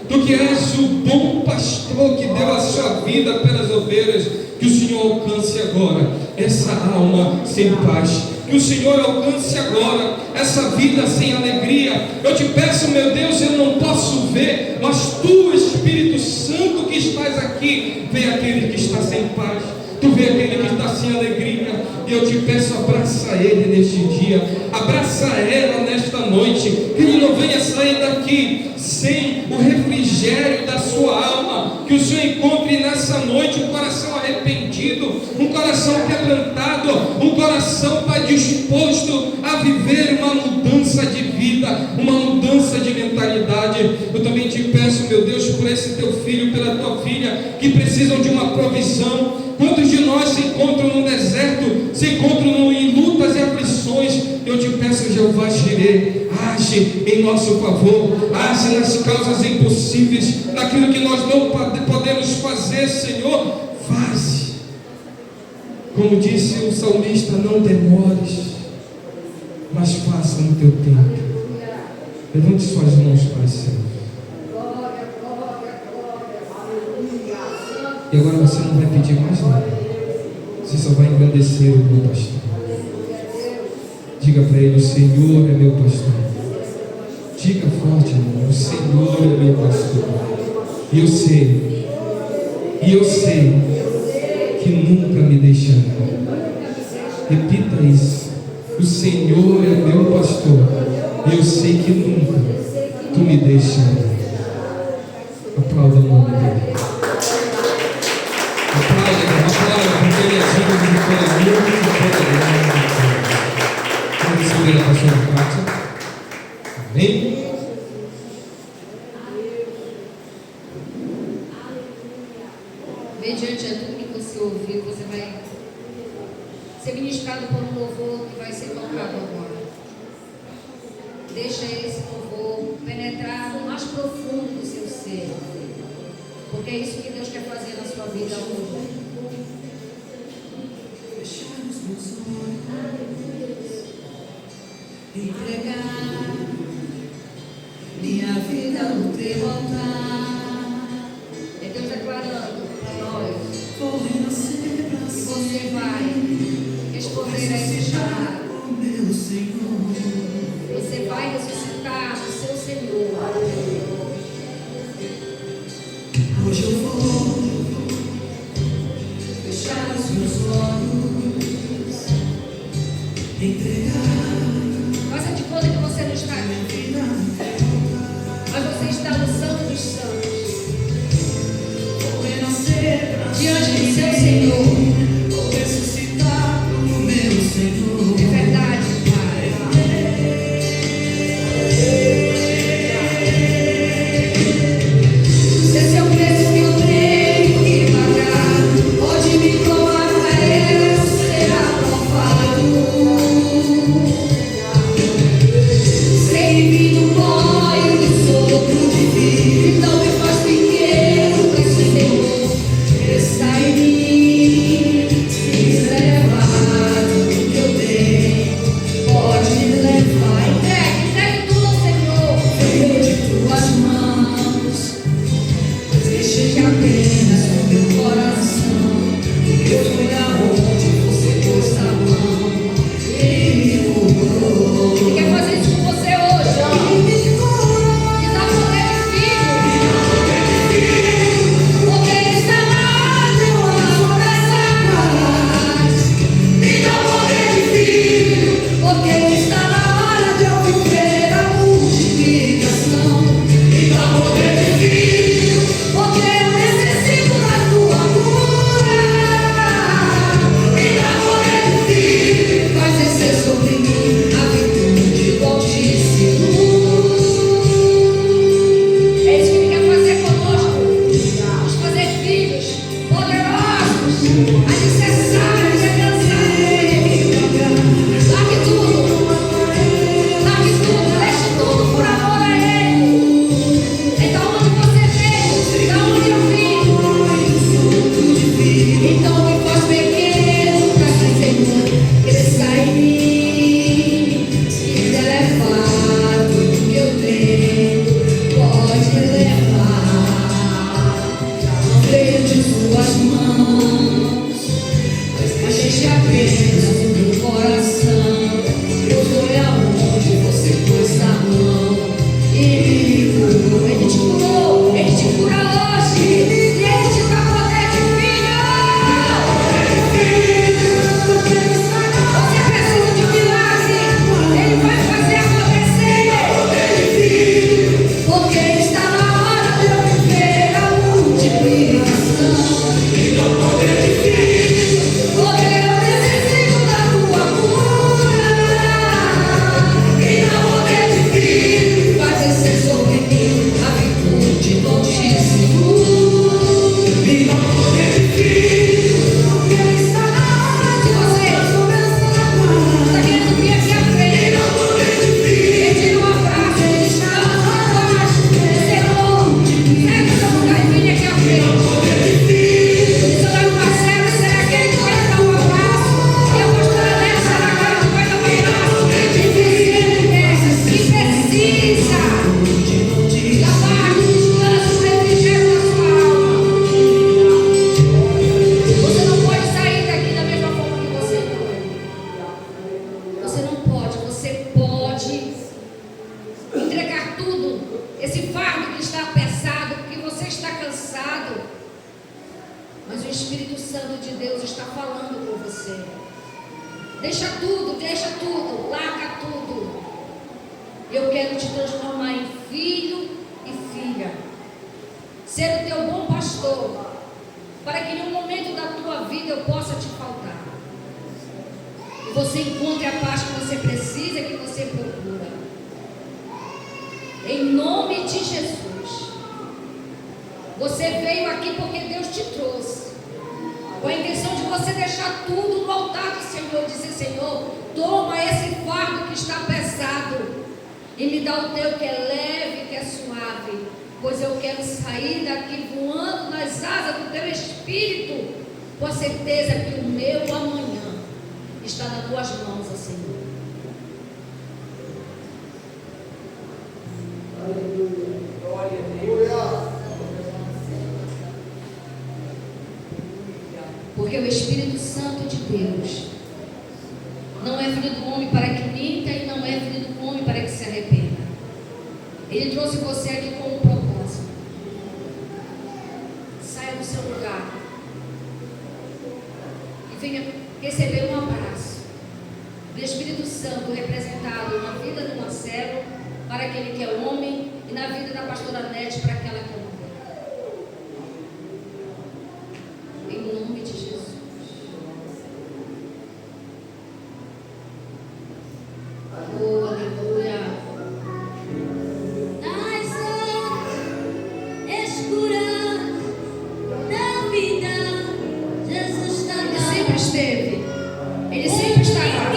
Tu que és o bom pastor que deu a sua vida pelas ovelhas, que o Senhor alcance agora essa alma sem paz, que o Senhor alcance agora essa vida sem alegria. Eu te peço, meu Deus, eu não posso ver, mas Tu, Espírito Santo que estás aqui, vê aquele que está sem paz, Tu vê aquele que está sem alegria, e eu te peço, abraça ele neste dia, abraça ela nesta noite, que ele não venha sair daqui sem o refrigério da sua alma, que o Senhor encontre nessa noite um coração arrependido, um coração quebrantado, um coração, Pai, disposto a viver uma mudança de vida, uma mudança de mentalidade. Eu também te peço, meu Deus, por esse teu filho, pela tua filha, que precisam de uma provisão. Quantos de nós se encontram no deserto, se encontram em lutas e aflições? Eu te peço, Jeová Jireh, age em nosso favor, age nas causas impossíveis, naquilo que nós não podemos fazer, Senhor, faz. Como disse o salmista, não demores, mas faça no teu tempo. Levante suas mãos para o céu. E agora você não vai pedir mais nada, você só vai engrandecer o meu pastor. Diga para ele: o Senhor é meu pastor. Diga forte, irmão: o Senhor é meu pastor. E eu sei que nunca me deixará. Repita isso: o Senhor é meu pastor, e eu sei que nunca Tu me deixarás. Aplauda o nome dele. Aplauda, porque ele é digno de toda honra e toda glória. Vamos subir a pastora Cátia. Amém? Mediante a tudo que você ouviu, você vai ser ministrado por um louvor que vai ser tocado agora. Deixa esse louvor penetrar no mais profundo do seu ser, porque é isso que Deus quer fazer na sua vida hoje. Fechar os meus olhos, entregar minha vida no teu altar. É Deus declarando para nós você vai responder a esse chamado. Você vai ressuscitar o seu Senhor. Hoje eu vou fechar os meus olhos, entregar. Faça de conta que você não está aqui, mas você está no Santo dos Santos, diante do seu Senhor. Vou ressuscitar o meu Senhor. É verdade, Pai. Se esse é o preço que eu tenho que pagar, pode me tomar pra eu ser aprovado. Sem vir do pó e do sopro divino, então me faz pequeno pra esse Senhor. Está em mim, se quiser levar tudo que eu tenho, pode me levar. Entregue tudo ao Senhor, veio de tuas mãos. Deixa que apenas o meu coração, eu fui aonde você pôs a mão e me curou. Ele quer fazer isso com você hoje, ó. Me dá poder de filho, porque ele está na hora de eu abraçar. Me dá poder de filho, porque ele está na hora de eu viver a multiplicação. Me dá poder de filho, porque eu necessito da tua cura. Me dá poder de filho, faz descer sobre mim a virtude do Altíssimo. É isso que ele quer fazer conosco. Vamos fazer filhos poderosos, alicerçados, alcançados. Largue tudo, deixe tudo por amor a Ele. Então, onde você veio, da onde eu vim. Então, me faz pequeno para que Senhor cresça em mim. Se quiser levar tudo que eu tenho, pode levar. Não veio de suas mãos, mas deixe apenas o meu coração. Eu fui aonde você pôs a mão e me curou. Ele te curou, Ele te cura hoje. E Ele te dá poder de filho. Você precisa de um milagre, Ele vai fazer acontecer. Porque está na hora de eu viver a multiplicação. Porque eu necessito da tua cura. E não poder de filho, faz descer sobre mim a virtude do Altíssimo. E não poder de filho, porque está na hora de você. Está querendo vir aqui à frente. Pedir um abraço, deixar uma voz. Senhor, pega essa mulher e vem aqui à frente. Seu Dado Marcelo será aquele que vai dar um abraço. E a pastora Nela será aquela que vai dar um abraço. Que precisa da paz, do descanso, do refrigério da sua alma. Você não pode sair daqui da mesma forma que você foi. Você não pode, você pode entregar tudo, esse fardo que está pesado, porque você está cansado. Mas o Espírito Santo de Deus está falando com você. Deixa tudo, larga tudo. Eu quero te transformar em filho e filha. Ser o teu bom pastor, para que em um momento da tua vida eu possa te faltar. E você encontre a paz que você precisa, que você procura. Em nome de Jesus. Você veio aqui porque Deus te trouxe, com a intenção de você deixar tudo no altar do Senhor. Dizer: Senhor, toma esse fardo que está pesado e me dá o teu que é leve, que é suave, pois eu quero sair daqui voando nas asas do teu Espírito, com a certeza que o meu amanhã está nas tuas mãos, ó Senhor. Porque o Espírito Santo de Deus não é filho do homem para que minta e não é filho do homem para que se arrependa. Ele trouxe você aqui com um propósito. Saia do seu lugar e venha receber um abraço do Espírito Santo representado na vida do Marcelo para aquele que é homem e na vida da pastora Nete para aquela que é mulher. Em nome de Jesus. Oh, aleluia. Nas horas escuras da vida, Jesus está Ele lá. sempre esteve. Ele sempre estará.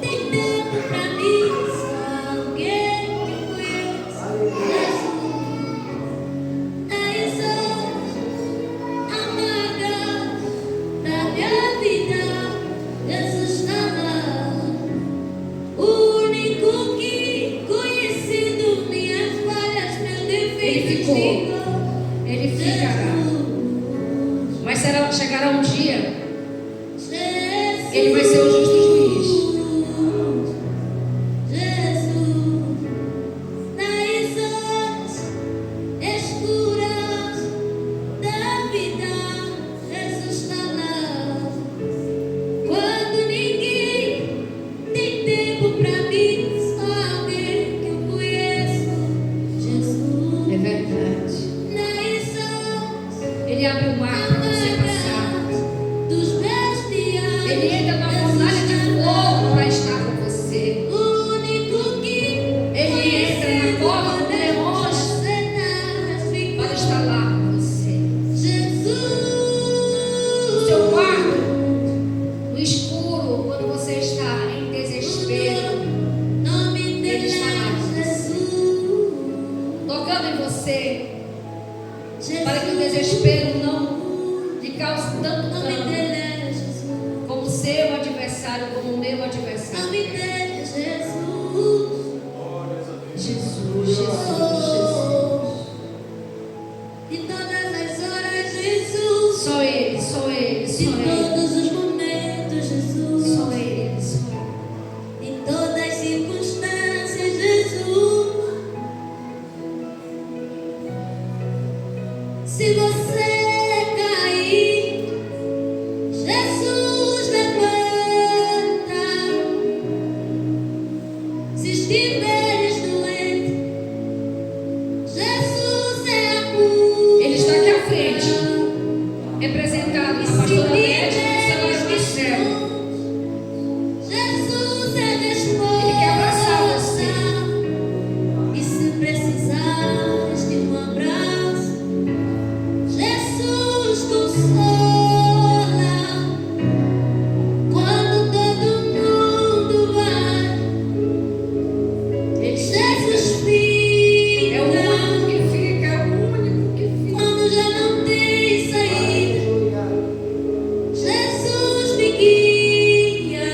Tem tempo pra mim, só alguém que conhece Jesus. Nas horas amargas da minha vida, Jesus está lá. O único que conhecido minhas falhas, meus defeitos, Ele ficará. Mas chegará um dia, Ele vai ser o justo juiz. Jesus, nas horas escuras da vida, Jesus está lá. Quando ninguém tem tempo pra mim, só alguém que eu conheço, Jesus. É verdade. Nas horas Ele abre o mar para você passar. dos meus dias, Ele entra na fornalha de fogo para estar com você. o único que Ele entra na cova com leões para estar lá com você. No seu quarto, no escuro, quando você está em desespero, Ele está lá com você, tocando em você, para que o desespero não lhe cause tanto dano como o seu adversário, como o meu adversário. Jesus, Jesus, Jesus. De todas as horas, Jesus. Só Ele, só Ele, só De Ele. todos os momentos, Jesus. Só Ele, só Ele. Em todas as circunstâncias, Jesus. Se você cair, Jesus levanta. Se estiveres doente, Jesus é a cura. Ele está aqui à frente, representado na pastora Nete e no Senhor do céu. Jesus é resposta. Ele quer abraçar você. E se precisares de um abraço, Jesus consola. Quando todo mundo vai, Jesus fica. É o único que fica, é o único que fica. Quando já não tem saída, Aleluia. Jesus me guia.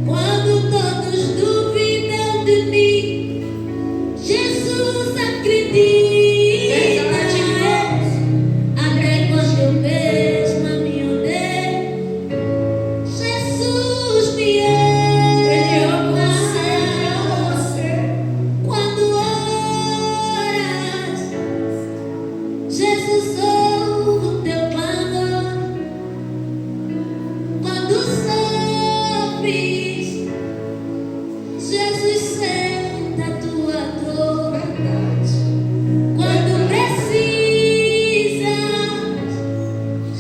Quando todos duvidam de mim, Jesus acredita. Até quando eu mesma me olhei, Jesus me Ele ama ama. você, ele ama você. Quando oras, Jesus ouve o teu clamor. Quando sofres, Jesus sente a tua dor. Quando precisas,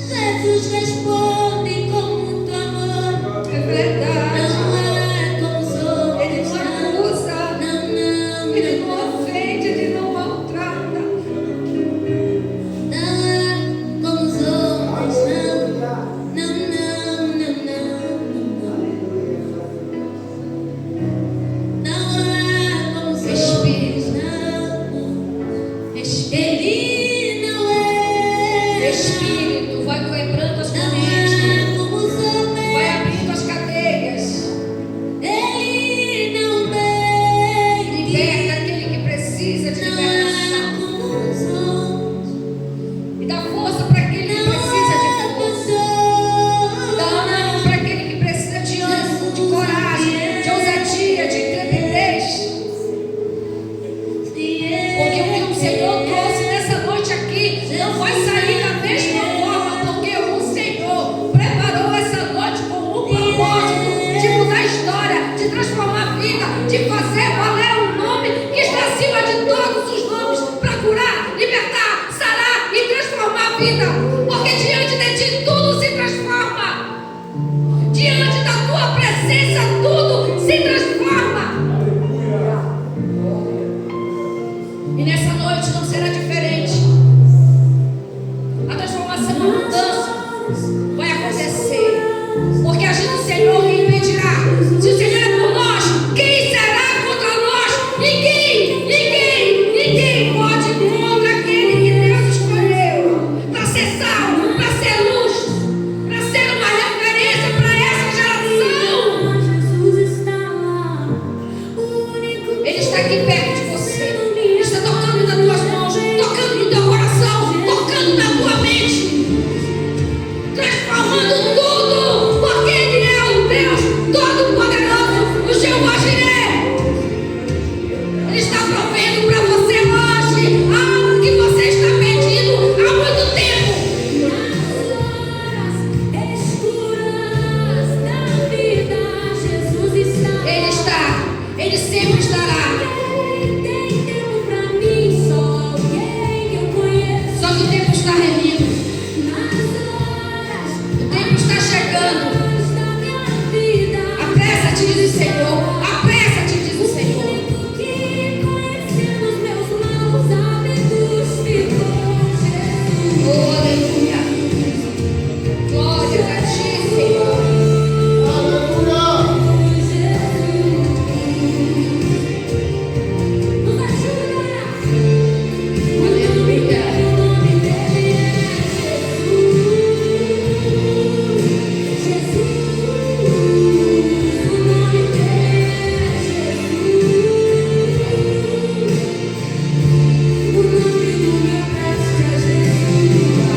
Jesus responde com muito amor. É verdade. Não é como os outros. Ele não acusa, Não, ele não ofende, ele não maltrata. não é como os outros, não, não é como os outros, não. Ele não é, Espírito, vai quebrando as não correntes, é como os vai homens. abrindo as cadeias, Ele não mente, liberta aquele que precisa de não é libertação como os outros. e dá força para aquele que precisa Senhor, quem impedirá? Se o Senhor é por nós, quem será contra nós? Ninguém, ninguém, ninguém pode ir contra aquele que Deus escolheu para ser salvo, para ser luz, para ser uma referência para essa geração. Jesus está lá, o único. Ele está aqui perto de você. Ele está tocando nas tuas mãos, tocando no teu coração, tocando na tua mente, transformando tudo, porque Ele é o Deus Todo-Poderoso, o Jeová Jireh. Ele está provendo para você hoje algo que você está pedindo há muito tempo. Nas horas escuras da vida, Jesus está. Ele está, Ele sempre estará. Tem tempo pra mim, só alguém que eu conheço. Só que o tempo está remido, Nas horas o tempo está chegando. da minha vida, Apressa-te, diz o Senhor, apressa-te, diz o Senhor. o único que conhece nos meus maus hábitos ficou Jesus. Oh, aleluia. Glória a ti, Senhor. Nos ajuda. Aleluia. O nome dele é Jesus. Jesus. O nome dele é Jesus. O nome do meu mestre é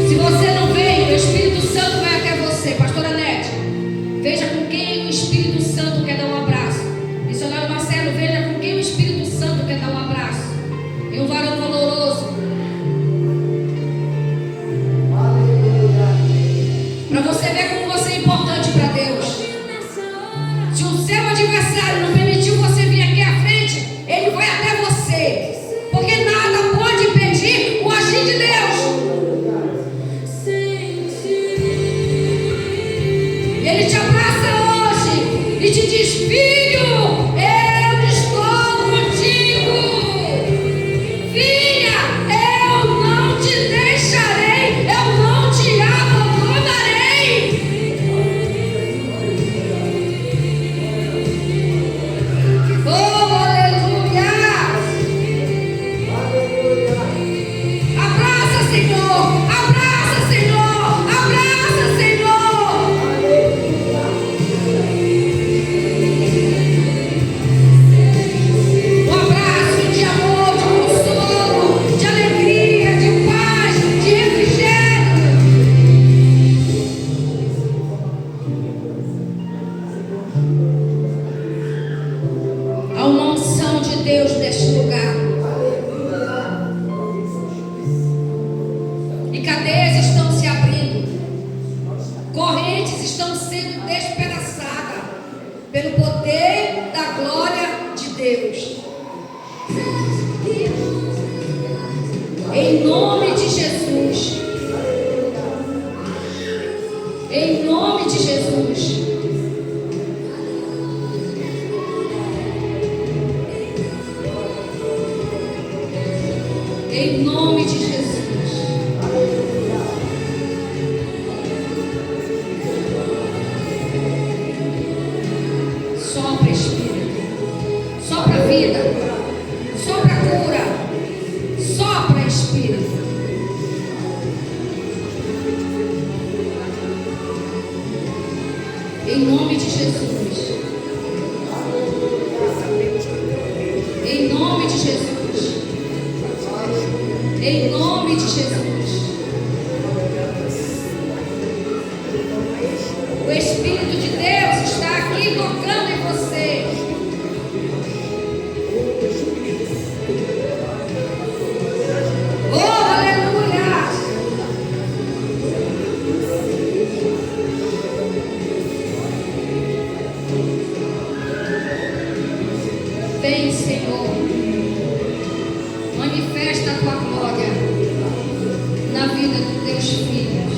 Se você não veio, o Espírito Santo vai até você. Pastora Nete, veja com quem o Espírito Santo quer dar um abraço. Missionário Marcelo, veja com quem o Espírito Santo quer dar um abraço. E um varão valoroso. Para você ver como você é importante para Deus. Se o seu adversário não permitiu você vir aqui à frente, ele vai até você. Porque nada pode impedir o agir de Deus. E Ele te abraça hoje e te diz: filho, eu estou contigo. Filha, eu não te deixarei, eu não te abandonarei. Oh, aleluia. Abraça, Senhor, abraça, Senhor, abraça, Senhor. Um abraço de amor, de consolo, de alegria, de paz, de refrigério. Há uma unção de Deus neste lugar. E cadeias estão se abrindo. Correntes estão sendo despedaçadas pelo poder da glória de Deus. Em nome de Jesus. Em nome de Jesus. Em nome de Jesus. Sopra, Espírito. Sopra a vida. Sopra a cura. Sopra, Espírito. Em nome de Jesus. Em nome de Jesus. Em nome de Jesus. O Espírito de Deus está aqui tocando em você. Oh, aleluia! Vem, Senhor. Manifesta a tua glória na vida dos teus filhos.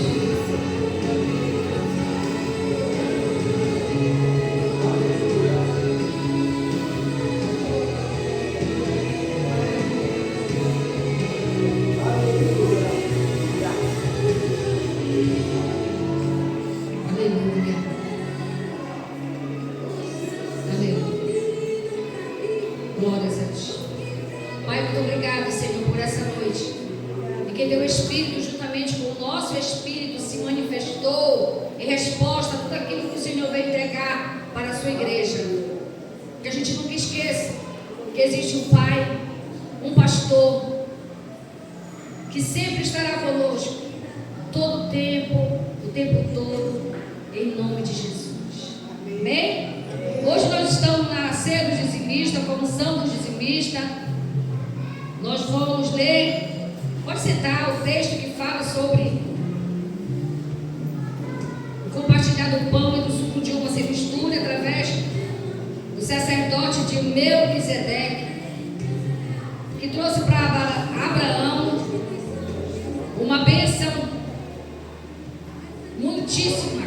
Aleluia. Aleluia. Glórias a Deus. Pai, muito obrigado, Senhor, por essa noite. E que teu Espírito, juntamente com o nosso Espírito, se manifestou em resposta a tudo aquilo que o Senhor veio entregar para a sua igreja. Que a gente nunca esqueça que existe um Pai, um pastor, que sempre estará conosco, todo o tempo todo, em nome de Jesus. Amém? Hoje nós estamos na ceia do dizimista, como são dos dizimistas. Nós vamos ler, pode sentar, o texto que fala sobre o compartilhar do pão e do suco de uva sem mistura, através do sacerdote de Melquisedeque, que trouxe para Abraão uma bênção muitíssima,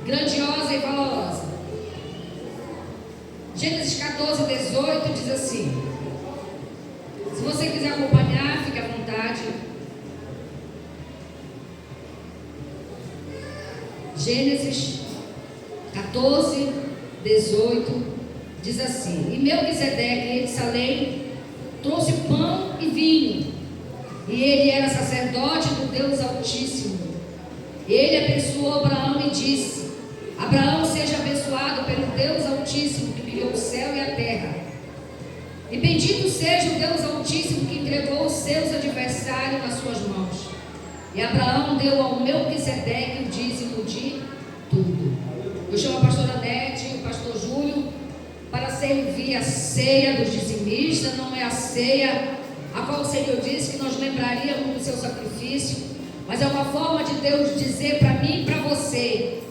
grandiosa e valorosa. Gênesis 14, 18 diz assim. Se você quiser acompanhar, fique à vontade. Gênesis 14, 18 diz assim: E Melquisedeque, rei de Salém, trouxe pão e vinho, e ele era sacerdote do Deus Altíssimo. Ele abençoou Abraão e disse: Abraão, seja abençoado pelo Deus Altíssimo, que criou o céu e a terra. E bendito seja o Deus Altíssimo, que entregou os seus adversários nas suas mãos. E Abraão deu ao Melquisedeque o dízimo de tudo. Eu chamo a pastora Nete e o pastor Júlio para servir a ceia dos dizimistas. Não é a ceia a qual o Senhor disse que nós lembraríamos do seu sacrifício, mas é uma forma de Deus dizer para mim e para você,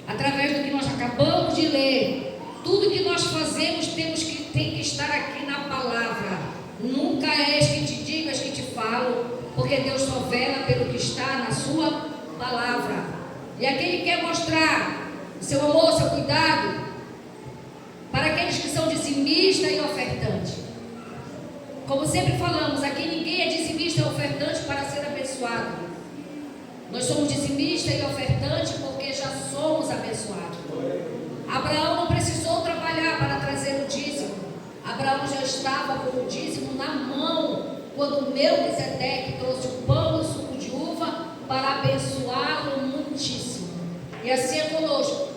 através do que nós acabamos de ler, tudo que nós fazemos tem que estar aqui na palavra. Nunca é as que te digo, as que te falo, porque Deus só vela pelo que está na sua palavra. E aqui Ele quer mostrar o seu amor, o seu cuidado para aqueles que são dizimistas e ofertantes. Como sempre falamos, aqui ninguém é dizimista e ofertante para ser abençoado. Nós somos dizimistas e ofertantes porque já somos abençoados. Abraão não precisou trabalhar para trazer o dízimo. Abraão já estava com o dízimo na mão quando Melquisedeque trouxe o pão e o suco de uva para abençoá-lo muitíssimo. E assim é conosco.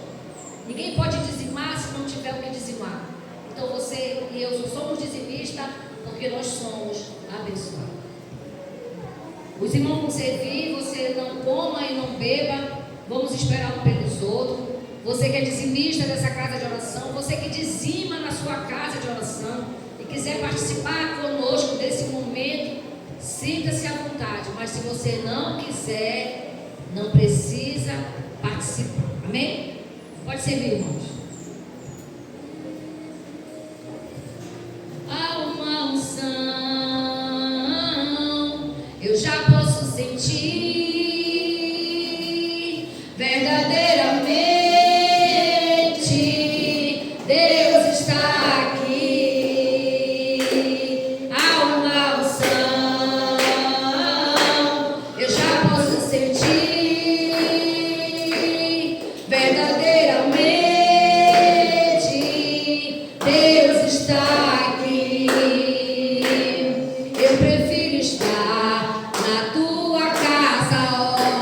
Ninguém pode dizimar se não tiver o que dizimar. Então você e eu só somos dizimistas porque nós somos abençoados. Os irmãos vão servir, você não coma e não beba. Vamos esperar um pelos outros. Você que é dizimista dessa casa de oração, você que dizima na sua casa de oração e quiser participar conosco desse momento, sinta-se à vontade. Mas se você não quiser, não precisa participar. Amém? Pode servir, irmãos. Há uma unção, eu já posso sentir verdadeiramente. Deus está aqui. Há uma unção, eu já posso sentir verdadeiramente. Deus está aqui. Eu prefiro estar na tua casa,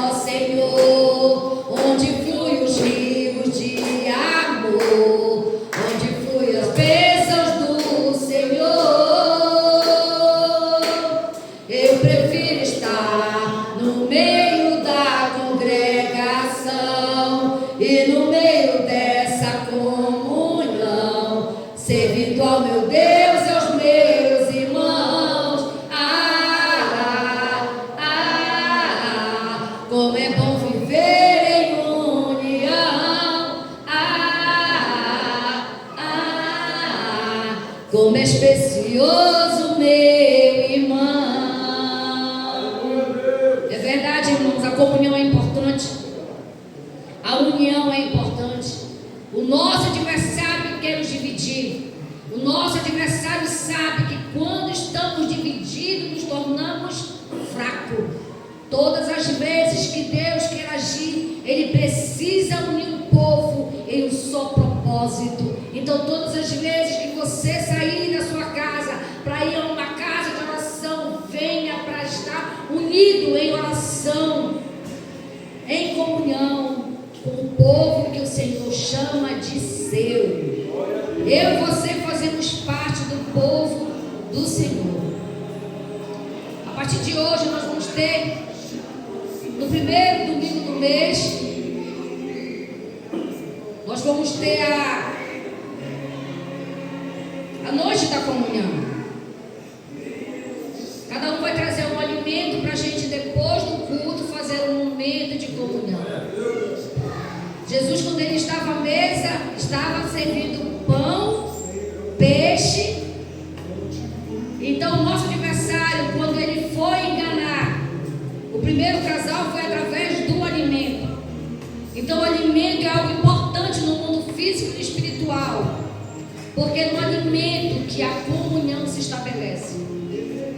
ó Senhor, onde fluem os rios de amor, onde fluem as bênçãos do Senhor. Eu prefiro estar no meio da congregação e no meio dessa comunhão, servindo ao meu Deus e aos meus irmãos. Como é bom viver em união. Como é especioso meu irmão. É verdade, irmãos, a comunhão é importante. A união é importante. O nosso adversário quer nos dividir. O nosso adversário sabe que quando estamos divididos nos tornamos fracos. Todas as vezes que Deus quer agir Ele precisa unir o povo em um só propósito. Então, todas as vezes que você sair da sua casa para ir a uma casa de oração, venha para estar unido em oração, em comunhão com o povo que o Senhor chama de seu. Eu e você fazemos parte do povo do Senhor. A partir de hoje nós vamos ter, no primeiro domingo do mês, nós vamos ter a noite da comunhão. Cada um vai trazer um alimento para a gente, depois do culto, fazer um momento de comunhão. Jesus, quando ele estava à mesa, estava servindo pão, peixe. Então, o nosso adversário, quando ele foi enganar, o primeiro casal foi através do alimento. Então, o alimento é algo importante no mundo físico e espiritual, porque é no alimento que a comunhão se estabelece.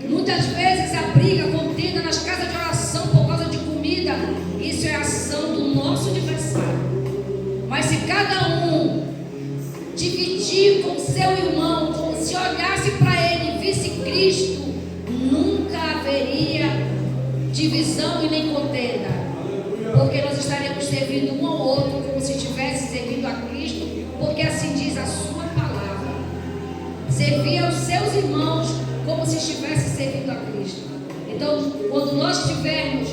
Muitas vezes a briga, a contenda nas casas de oração por causa de comida, isso é ação do nosso adversário. Mas se cada um dividir com seu irmão, como se olhasse para ele e visse Cristo, nunca haveria divisão e nem contenda, porque nós estaremos servindo um ao outro como se estivesse servindo a Cristo, porque assim diz a sua palavra. Servir aos seus irmãos como se estivesse servindo a Cristo. Então, quando nós estivermos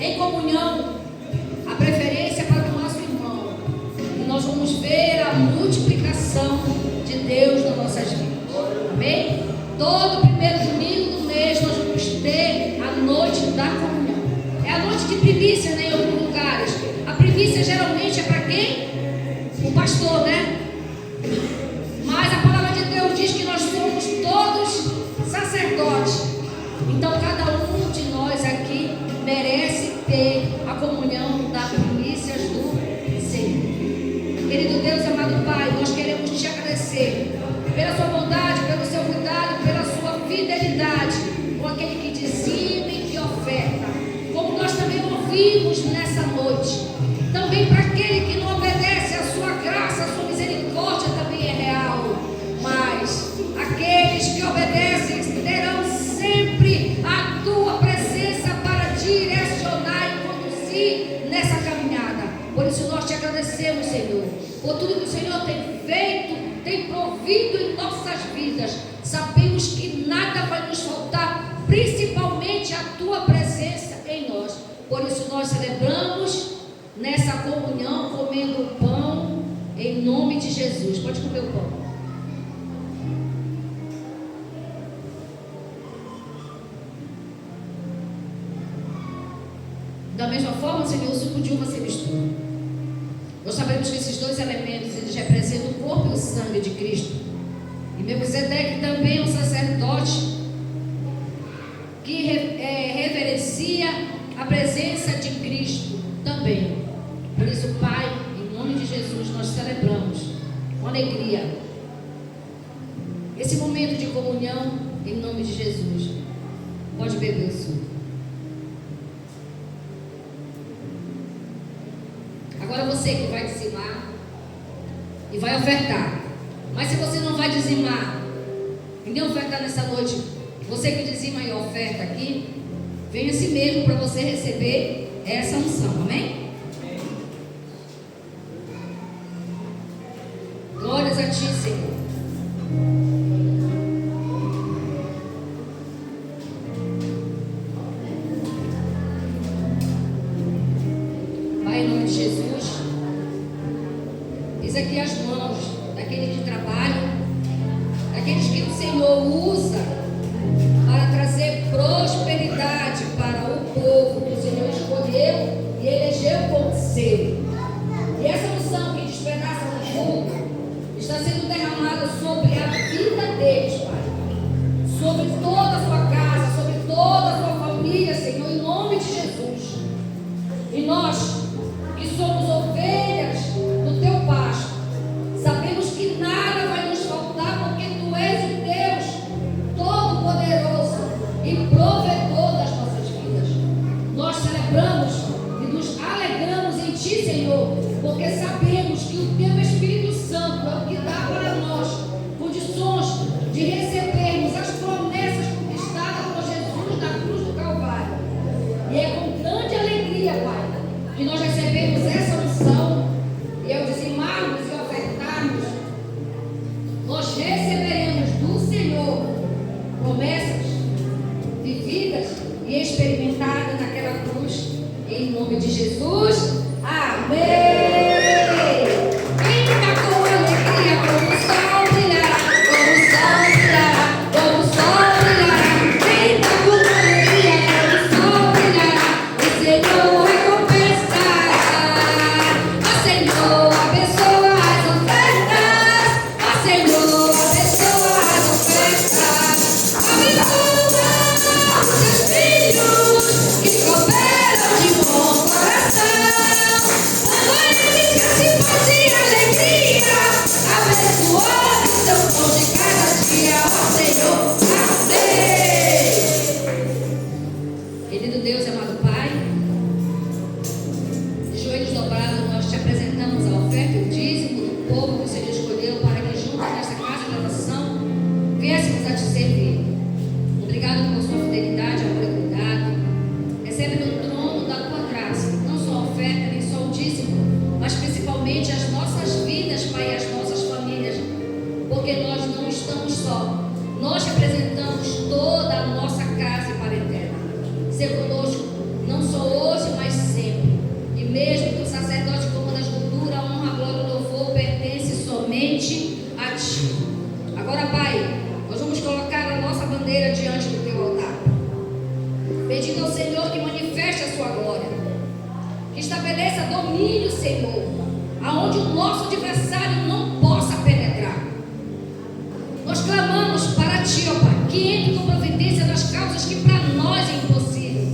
em comunhão, a preferência é para o nosso irmão, e nós vamos ver a multiplicação de Deus nas nossas vidas. Amém? Todo primeiro domingo do mês nós vamos ter a noite da comunhão. É a noite de primícia, né, em alguns lugares. A primícia geralmente é para quem? O pastor, né? Mas a palavra de Deus diz que nós somos todos sacerdotes. Então cada um de nós aqui merece ter a comunhão das primícias do Senhor. Querido Deus, amado Pai, nós queremos te agradecer pela sua bondade, pelo seu cuidado, pela sua fidelidade com aquele que dizima e que oferta, como nós também ouvimos nessa noite. Também para aquele que não obedece, a sua graça, a sua misericórdia também é real. Mas aqueles que obedecem terão sempre a tua presença para direcionar e conduzir nessa caminhada. Por isso nós te agradecemos, Senhor, por tudo que o Senhor tem feito, tem provido em nossas vidas. Sabemos que nada vai nos faltar, principalmente a tua presença em nós. Por isso nós celebramos nessa comunhão, comendo o pão, em nome de Jesus. Pode comer o pão. Da mesma forma, Senhor, o suco de uva se mistura. Nós sabemos que esses dois elementos, eles representam o corpo e o sangue de Cristo. E Melquisedeque também é um sacerdote que reverencia a presença de Cristo também. Por isso, Pai, em nome de Jesus, nós celebramos com alegria esse momento de comunhão, em nome de Jesus. Pode beber o suco. Agora você que vai dizimar e vai ofertar. Mas se você não vai dizimar e nem ofertar nessa noite, você que dizima e oferta aqui, venha a si mesmo para você receber essa unção. Amém? Glórias a ti, Senhor. Pai, em nome de Jesus, eis aqui as mãos daqueles que trabalham, daqueles que o Senhor usa para trazer prosperidade para o povo que o Senhor escolheu e elegeu como seu. E essa unção que despedaça no fogo está sendo derramada sobre a vida deles, Pai, sobre toda a sua casa, sobre toda a sua família, Senhor, em nome de Jesus. E nós que somos ovelhas do teu pasto, sabemos que nada vai nos faltar, porque tu és o Deus Todo-Poderoso e provedor. Senhor, porque sabemos que o Teu Espírito Santo é o que dá para nós condições de recebermos as promessas conquistadas por Jesus na cruz do Calvário. E é com grande alegria, Pai, que nós recebemos essa unção e ao dizimarmos e ofertarmos, nós receberemos do Senhor promessas vividas e experimentadas naquela cruz. Em nome de Jesus, amém. Quem está com alegria, como o sol brilhará, como o sol brilhará, como o sol brilhará. Quem está com alegria, como o sol brilhará, o Senhor recompensará. O Senhor abençoa as ofertas, o Senhor abençoa as ofertas. Abençoa os seus filhos que cooperam de bom coração. Quando eles se fazem alegria, abençoando o seu pão de cada dia, ó Senhor, amém. Querido Deus, amado Pai, de joelhos dobrados, nós te apresentamos a oferta e o dízimo do povo que o Senhor escolheu para que juntos nesta casa de oração viéssemos a te servir. Obrigado por sua fidelidade, amor e cuidado. Recebe no trono da tua graça, não só a oferta, nem só o dízimo, mas principalmente as nossas vidas, Pai, e as nossas famílias, porque nós não estamos só. Nós representamos toda a nossa casa e parentela. Ser conosco, não só hoje, mas sempre. E mesmo que o sacerdote comanda as culturas, a honra, a glória e o louvor pertence somente a ti. Agora, Pai, nós vamos colocar a nossa bandeira diante do teu altar, pedindo ao Senhor que manifeste a sua glória, que estabeleça domínio, Senhor, aonde o nosso adversário não possa penetrar. Nós clamamos para ti, ó Pai, que entre com providência nas causas que para nós é impossível,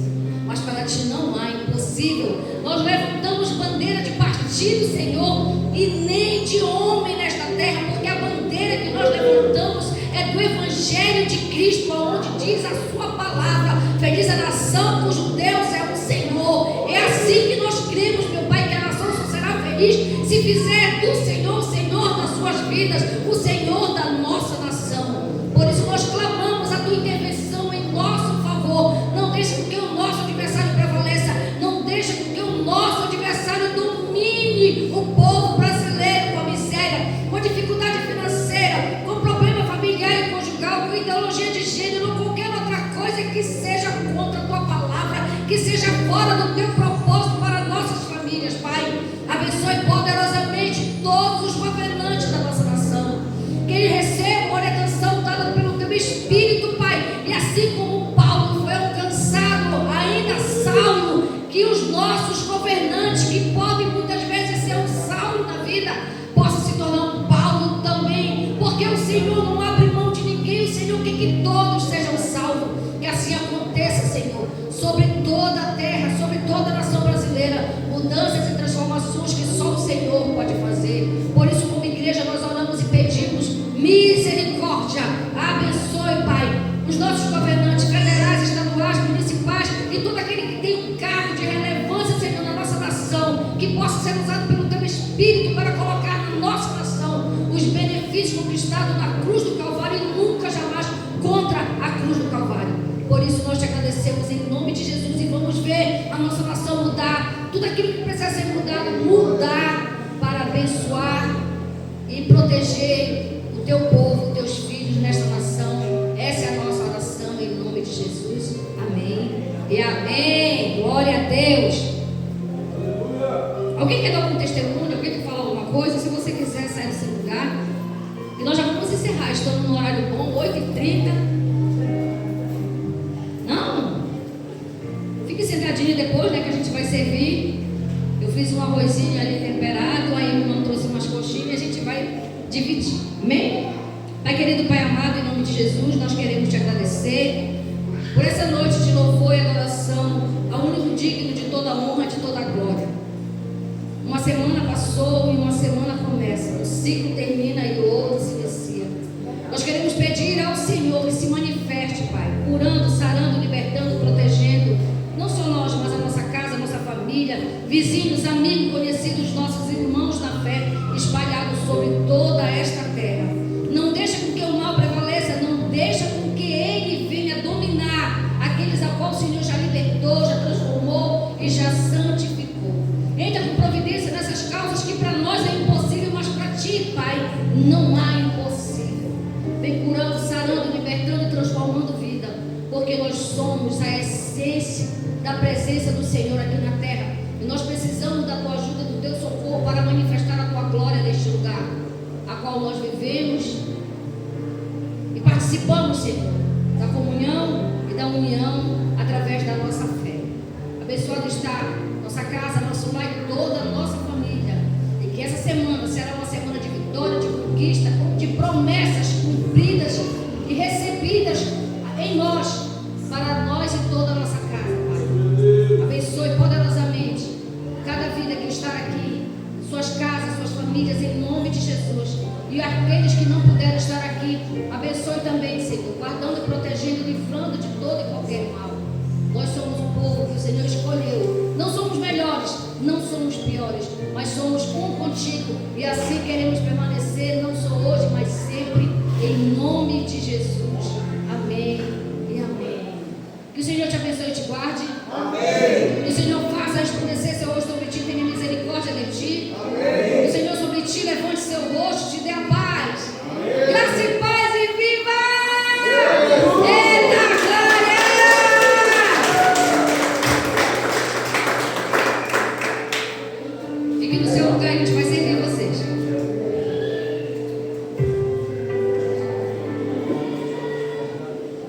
mas para ti não há impossível. Nós levantamos bandeira de partido, Senhor, e nem de homem nesta terra, porque a bandeira que nós levantamos é do Evangelho de Cristo, onde diz a sua palavra: feliz a nação cujo Deus é o Senhor. É assim que nós cremos, meu Pai, que a nação só será feliz se fizer do Senhor o Senhor das suas vidas, o Senhor da nossa nação. Por isso nós clamamos a tua intervenção em nosso favor. Não deixe com que o nosso adversário prevaleça, não deixe com que o nosso adversário domine o povo brasileiro com a miséria, com a dificuldade financeira, com problema familiar e conjugal, com ideologia de gênero ou qualquer outra coisa que seja contra a tua palavra, que seja fora do teu propósito para nossas famílias, Pai. Abençoe poderosamente todos os governantes da nossa nação, que eles recebam a orientação dada pelo teu Espírito, Pai. E assim como Paulo foi alcançado, ainda Saulo, que os nossos governantes, que podem muitas vezes ser um Saulo na vida, possam se tornar um Paulo também, porque o Senhor não abre mão de ninguém. O Senhor quer que todos sejam salvos. Que assim aconteça, Senhor, sobre toda a terra, sobre toda a nação brasileira, mudanças e transformações que só o Senhor pode fazer. Por isso, como igreja, nós oramos e pedimos misericórdia. Abençoe, Pai, os nossos governantes federais, estaduais, municipais e todo aquele que tem um cargo de relevância, Senhor, na nossa nação, que possa ser usado pelo teu Espírito para colocar na nossa nação os benefícios conquistados na cruz do Calvário e nunca jamais contra a cruz do Calvário. Por isso nós te agradecemos em nome de Jesus e vamos ver a nossa nação mudar, tudo aquilo que precisa ser mudado, mudar para abençoar e proteger o teu povo, os teus filhos nesta nação. Essa é a nossa oração em nome de Jesus. Amém e amém. Glória a Deus. Alguém quer dar algum testemunho? Alguém quer falar alguma coisa? Se você quiser sair desse lugar, e nós já vamos encerrar. Estamos no horário bom, 8h30. Não? Fique sentadinho depois, né, que a gente vai servir. Eu fiz um arrozinho ali temperado, aí o irmão trouxe umas coxinhas e a gente vai dividir. Amém? Pai querido, Pai amado, em nome de Jesus, nós queremos te agradecer por essa noite de louvor e adoração ao único digno de toda a honra, de toda a glória. Uma semana passou e uma semana começa. O ciclo termina e o outro se inicia. Nós queremos pedir ao Senhor que se manifeste, Pai, curando, sarando, libertando, protegendo, não só nós, mas a nossa casa, a nossa família, vizinhos, amigos, conhecidos Não há impossível. Vem curando, sarando, libertando e transformando vida. Porque nós somos a essência da presença do Senhor aqui na terra. E nós precisamos da tua ajuda, do teu socorro para manifestar a tua glória neste lugar, a qual nós vivemos e participamos, Senhor, da comunhão e da união através da nossa fé. Abençoado está nossa casa, nosso lar e toda a nossa família. E que essa semana será uma semana de vitória, de conquista, de promessas cumpridas e recebidas em nós, para nós e toda a nossa casa, Pai. Abençoe poderosamente cada vida que está aqui, suas casas, suas famílias, em nome de Jesus. E aqueles que não puderam estar aqui, abençoe também, Senhor, guardando e protegendo, livrando de todo e qualquer mal. Nós somos o povo que o Senhor escolheu. Não somos melhores, não somos piores, mas somos um contigo. E assim queremos permanecer, não só hoje, mas sempre, em nome de Jesus. Amém e amém. Que o Senhor te abençoe e te guarde. Amém.